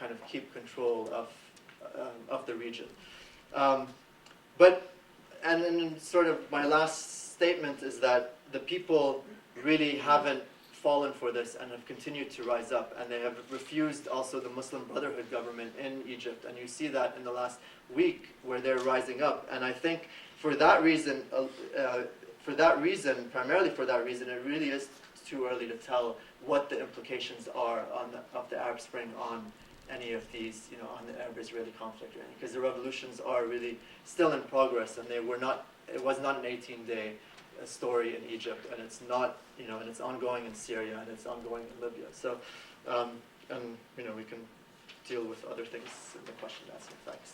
kind of keep control of the region. And then sort of my last statement is that the people really haven't fallen for this and have continued to rise up, and they have refused also the Muslim Brotherhood government in Egypt, and you see that in the last week where they're rising up. And I think for that reason, primarily for that reason, it really is too early to tell what the implications are of the Arab Spring on any of these, on the Arab-Israeli conflict, really, because the revolutions are really still in progress, and it was not an 18-day story in Egypt, and it's not, and it's ongoing in Syria, and it's ongoing in Libya. So, we can deal with other things in the question and answer. Thanks.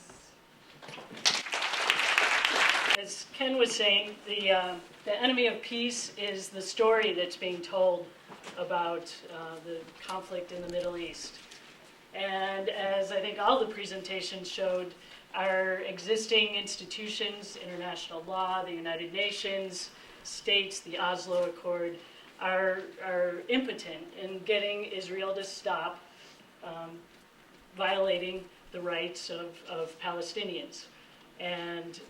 As Ken was saying, the enemy of peace is the story that's being told about the conflict in the Middle East. And as I think all the presentations showed, our existing institutions, international law, the United Nations, states, the Oslo Accord, are impotent in getting Israel to stop violating the rights of Palestinians. And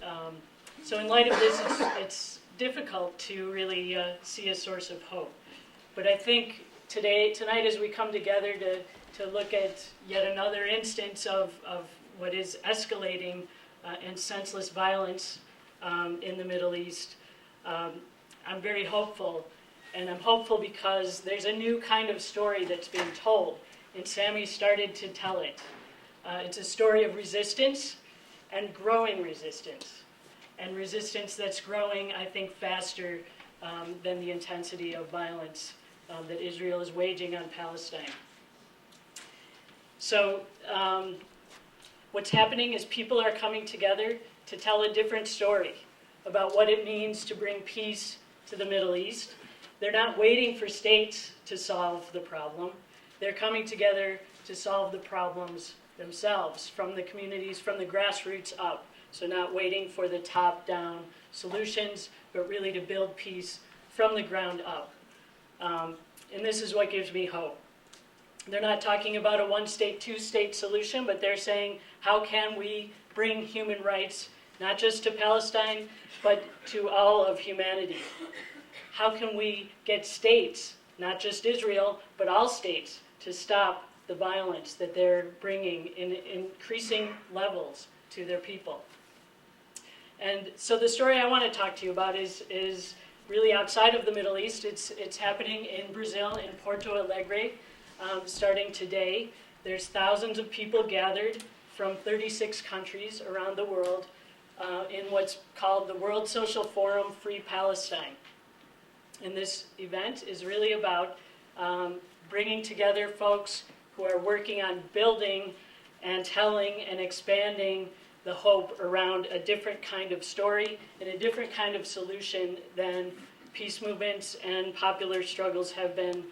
so in light of this, it's difficult to really see a source of hope. But I think tonight as we come together to look at yet another instance of what is escalating and senseless violence in the Middle East, I'm very hopeful. And I'm hopeful because there's a new kind of story that's being told, and Sami started to tell it. It's a story of resistance and growing resistance, and resistance that's growing, I think, faster than the intensity of violence that Israel is waging on Palestine. So what's happening is people are coming together to tell a different story about what it means to bring peace to the Middle East. They're not waiting for states to solve the problem. They're coming together to solve the problems themselves, from the communities, from the grassroots up. So not waiting for the top-down solutions, but really to build peace from the ground up. And this is what gives me hope. They're not talking about a one-state, two-state solution, but they're saying, how can we bring human rights, not just to Palestine, but to all of humanity? How can we get states, not just Israel, but all states, to stop the violence that they're bringing in increasing levels to their people? And so the story I want to talk to you about is really outside of the Middle East. It's happening in Brazil, in Porto Alegre, starting today. There's thousands of people gathered from 36 countries around the world in what's called the World Social Forum Free Palestine. And this event is really about bringing together folks who are working on building and telling and expanding the hope around a different kind of story and a different kind of solution than peace movements and popular struggles have been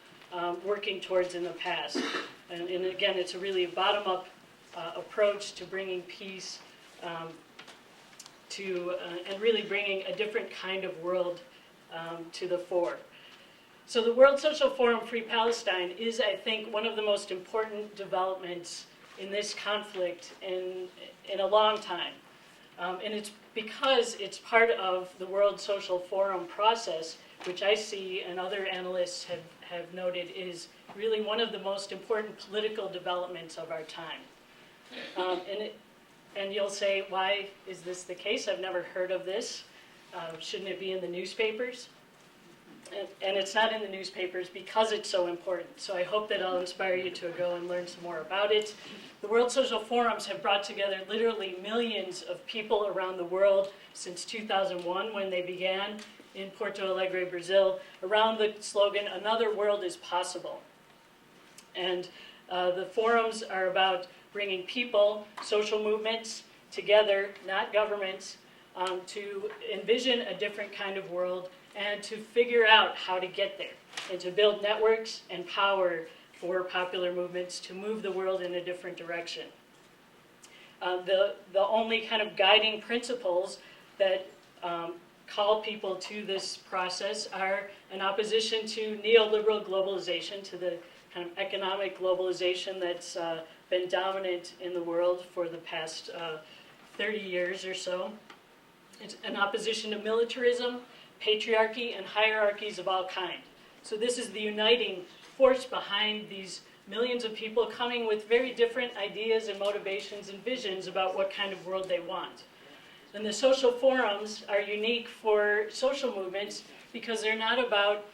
working towards in the past. And again, it's a really bottom-up approach to bringing peace and really bringing a different kind of world to the fore. So the World Social Forum Free Palestine is, I think, one of the most important developments in this conflict in a long time. And it's because it's part of the World Social Forum process, which I see and other analysts have noted is really one of the most important political developments of our time. And you'll say, why is this the case? I've never heard of this. Shouldn't it be in the newspapers? And it's not in the newspapers because it's so important. So I hope that I'll inspire you to go and learn some more about it. The World Social Forums have brought together literally millions of people around the world since 2001 when they began in Porto Alegre, Brazil, around the slogan, "Another world is possible." And the forums are about bringing people, social movements together, not governments, to envision a different kind of world and to figure out how to get there and to build networks and power for popular movements to move the world in a different direction. The only kind of guiding principles that call people to this process are an opposition to neoliberal globalization, to the kind of economic globalization that's been dominant in the world for the past 30 years or so. It's an opposition to militarism, patriarchy, and hierarchies of all kinds. So this is the uniting force behind these millions of people coming with very different ideas and motivations and visions about what kind of world they want. And the social forums are unique for social movements because they're not about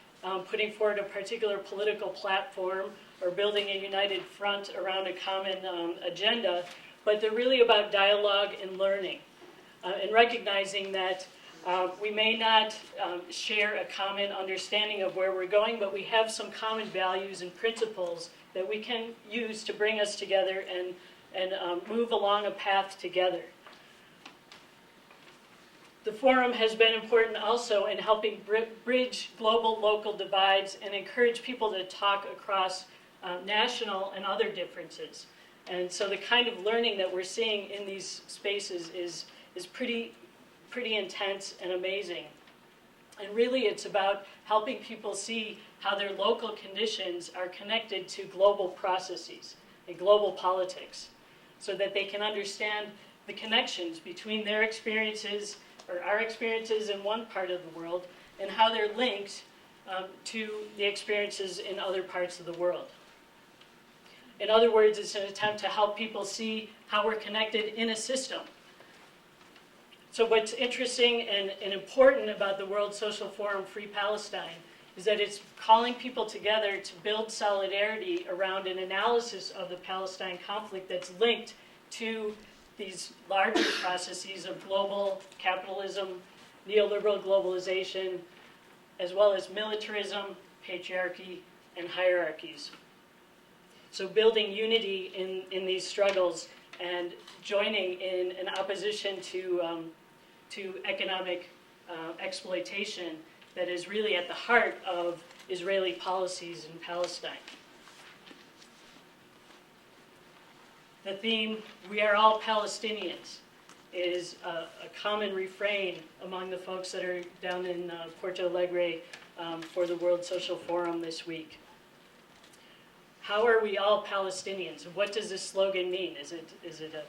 putting forward a particular political platform or building a united front around a common agenda, but they're really about dialogue and learning and recognizing that we may not share a common understanding of where we're going, but we have some common values and principles that we can use to bring us together and move along a path together. The forum has been important also in helping bridge global local divides and encourage people to talk across national and other differences. And so the kind of learning that we're seeing in these spaces is pretty intense and amazing. And really it's about helping people see how their local conditions are connected to global processes. and global politics, so that they can understand the connections between their experiences, or our experiences in one part of the world, and how they're linked to the experiences in other parts of the world. In other words, it's an attempt to help people see how we're connected in a system. So what's interesting and important about the World Social Forum Free Palestine is that it's calling people together to build solidarity around an analysis of the Palestine conflict that's linked to these larger processes of global capitalism, neoliberal globalization, as well as militarism, patriarchy, and hierarchies. So building unity in these struggles and joining in an opposition to economic exploitation that is really at the heart of Israeli policies in Palestine. The theme, "We are all Palestinians," is a common refrain among the folks that are down in Porto Alegre for the World Social Forum this week. How are we all Palestinians? What does this slogan mean? Is it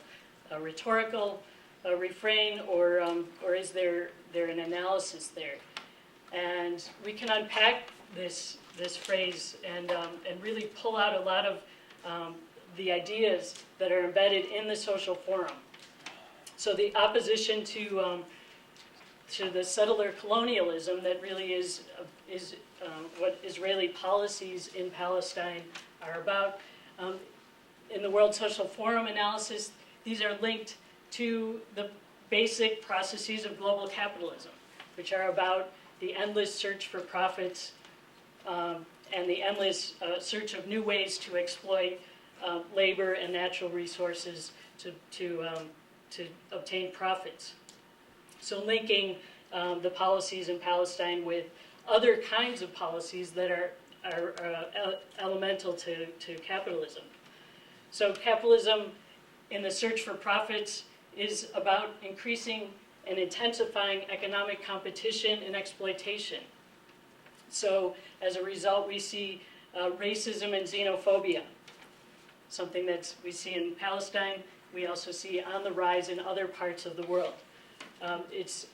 a rhetorical refrain, or is there an analysis there? And we can unpack this phrase and really pull out a lot of the ideas that are embedded in the social forum. So the opposition to the settler colonialism that really is what Israeli policies in Palestine are about. In the World Social Forum analysis, these are linked to the basic processes of global capitalism, which are about the endless search for profits and the endless search of new ways to exploit labor and natural resources to obtain profits. So linking the policies in Palestine with other kinds of policies that are elemental to capitalism. So capitalism in the search for profits is about increasing and intensifying economic competition and exploitation. So as a result, we see racism and xenophobia, something that we see in Palestine. We also see on the rise in other parts of the world. It's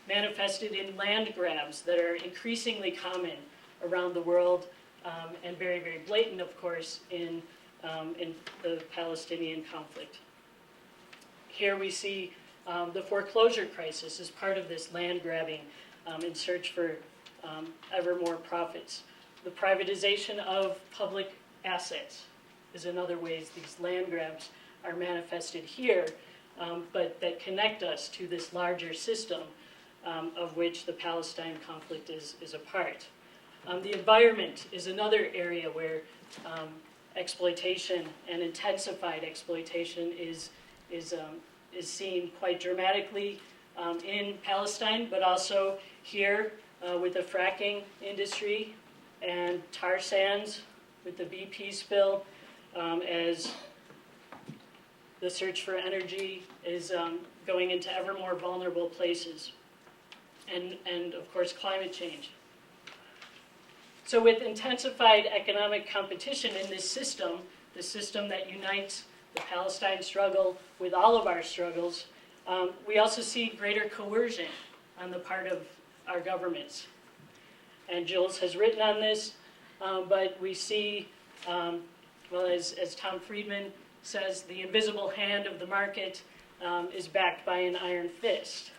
manifested in land grabs that are increasingly common around the world, and very, very blatant, of course, in the Palestinian conflict. Here we see the foreclosure crisis as part of this land grabbing in search for ever more profits. The privatization of public assets is another way these land grabs are manifested here, but that connect us to this larger system of which the Palestine conflict is a part. The environment is another area where exploitation and intensified exploitation is seen quite dramatically in Palestine, but also here with the fracking industry and tar sands with the BP spill, as the search for energy is going into ever more vulnerable places, and of course climate change. So with intensified economic competition in this system, the system that unites the Palestine struggle with all of our struggles, we also see greater coercion on the part of our governments. And Jules has written on this, but we see, well, as Tom Friedman says, the invisible hand of the market is backed by an iron fist.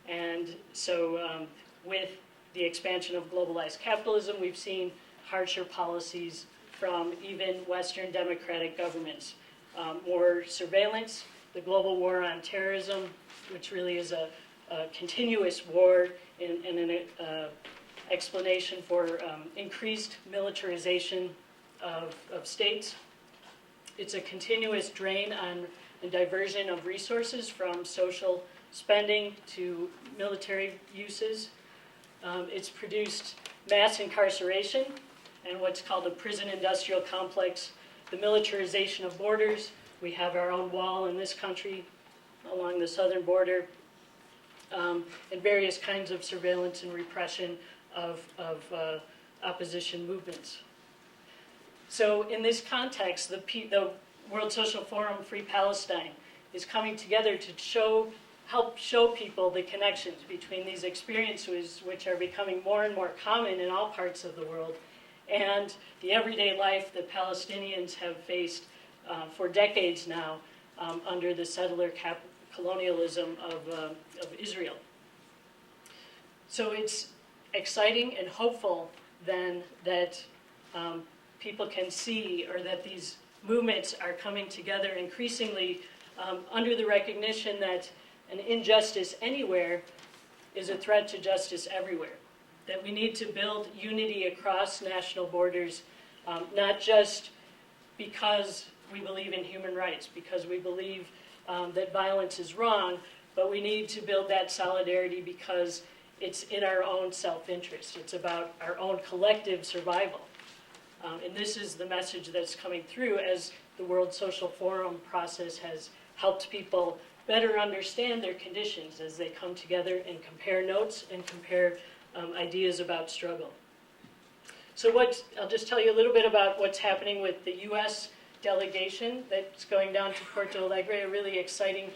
And so with the expansion of globalized capitalism, we've seen harsher policies from even Western democratic governments. More surveillance, the global war on terrorism, which really is a continuous war and an explanation for increased militarization of states. It's a continuous drain on and diversion of resources from social spending to military uses. It's produced mass incarceration and what's called a prison industrial complex, the militarization of borders. We have our own wall in this country along the southern border, and various kinds of surveillance and repression of opposition movements. So in this context, the World Social Forum Free Palestine is coming together to help show people the connections between these experiences, which are becoming more and more common in all parts of the world, and the everyday life that Palestinians have faced for decades now under the settler colonialism of Israel. So it's exciting and hopeful then that people can see, or that these movements are coming together increasingly under the recognition that an injustice anywhere is a threat to justice everywhere. That we need to build unity across national borders, not just because we believe in human rights, because we believe that violence is wrong, but we need to build that solidarity because it's in our own self-interest. It's about our own collective survival. And this is the message that's coming through as the World Social Forum process has helped people better understand their conditions as they come together and compare notes and compare ideas about struggle. So I'll just tell you a little bit about what's happening with the U.S. delegation that's going down to Porto Alegre, a really exciting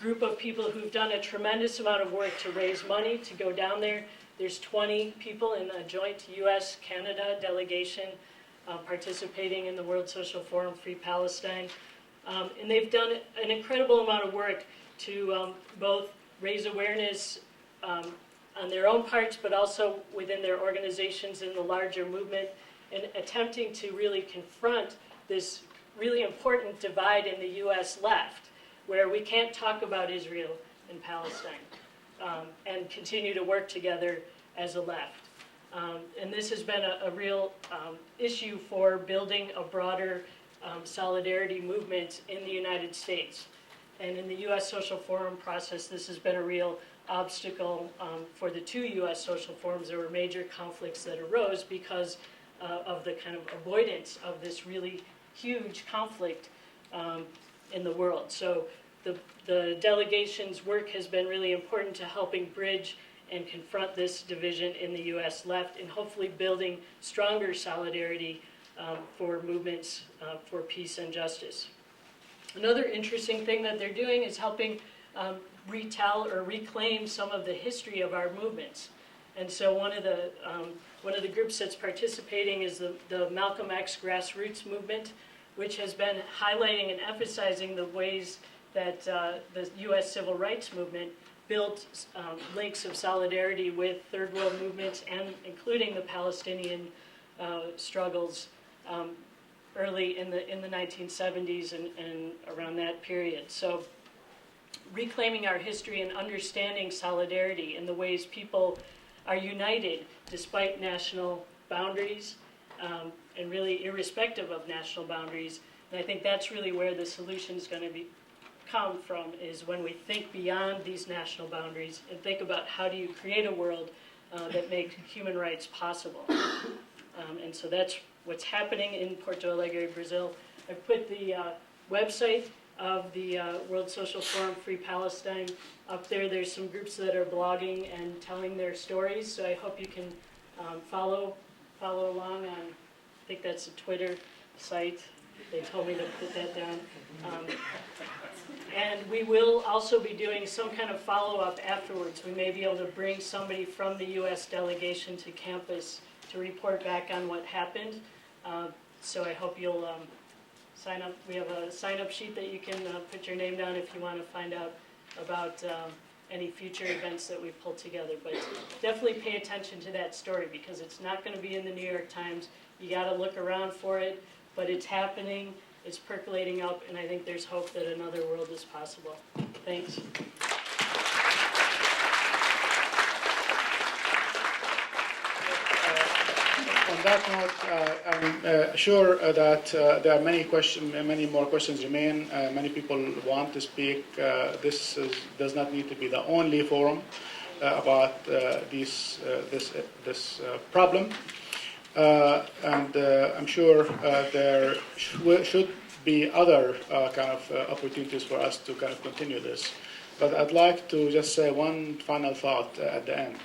group of people who've done a tremendous amount of work to raise money to go down there. There's 20 people in a joint U.S.-Canada delegation participating in the World Social Forum Free Palestine. And they've done an incredible amount of work to both raise awareness on their own parts, but also within their organizations in the larger movement, and attempting to really confront this really important divide in the U.S. left, where we can't talk about Israel and Palestine and continue to work together as a left. And this has been a real issue for building a broader solidarity movement in the United States. And in the U.S. Social Forum process, this has been a real obstacle for the two U.S. social forums. There were major conflicts that arose because of the kind of avoidance of this really huge conflict in the world. So the delegation's work has been really important to helping bridge and confront this division in the U.S. left, and hopefully building stronger solidarity for movements for peace and justice. Another interesting thing that they're doing is helping retell or reclaim some of the history of our movements. And so one of the groups that's participating is the Malcolm X Grassroots movement, which has been highlighting and emphasizing the ways that the U.S. civil rights movement built links of solidarity with third world movements, and including the Palestinian struggles early in the 1970s and around that period. So reclaiming our history and understanding solidarity in the ways people are united despite national boundaries, and really irrespective of national boundaries. And I think that's really where the solution is going to come from, is when we think beyond these national boundaries and think about how do you create a world that makes human rights possible. And so that's what's happening in Porto Alegre, Brazil. I've put the website of the World Social Forum Free Palestine up there. There's some groups that are blogging and telling their stories, so I hope you can follow along on, I think that's a Twitter site. They told me to put that down. And we will also be doing some kind of follow-up afterwards. We may be able to bring somebody from the U.S. delegation to campus to report back on what happened. So I hope you'll sign up. We have a sign-up sheet that you can put your name down if you want to find out about any future events that we pull together. But definitely pay attention to that story, because it's not going to be in the New York Times. You got to look around for it, but it's happening. It's percolating up, and I think there's hope that another world is possible. Thanks. On that note, I'm sure that there are many more questions remain. Many people want to speak. This does not need to be the only forum about this problem. And I'm sure there should be other kind of opportunities for us to kind of continue this. But I'd like to just say one final thought at the end.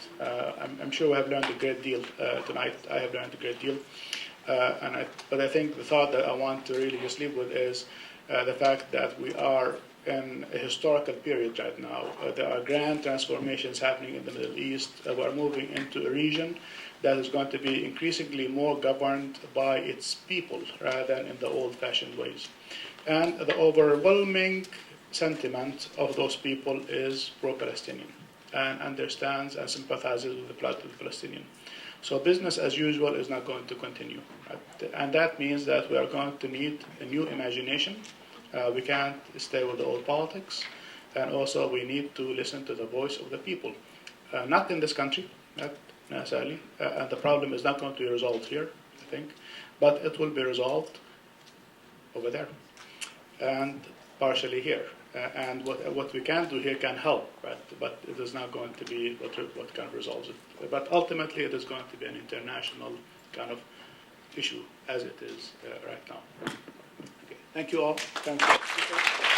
I'm sure we have learned a great deal tonight. I have learned a great deal. But I think the thought that I want to really just leave with is the fact that we are in a historical period right now. There are grand transformations happening in the Middle East. We're moving into a region that is going to be increasingly more governed by its people rather than in the old-fashioned ways. And the overwhelming sentiment of those people is pro-Palestinian and understands and sympathizes with the plight of the Palestinian. So business as usual is not going to continue. Right? And that means that we are going to need a new imagination. We can't stay with the old politics. And also we need to listen to the voice of the people. Not in this country, not necessarily. And the problem is not going to be resolved here, I think. But it will be resolved over there. And partially here. And what we can do here can help, right? But it is not going to be what kind of resolves it. But ultimately, it is going to be an international kind of issue, as it is right now. Okay. Thank you all. Thank you.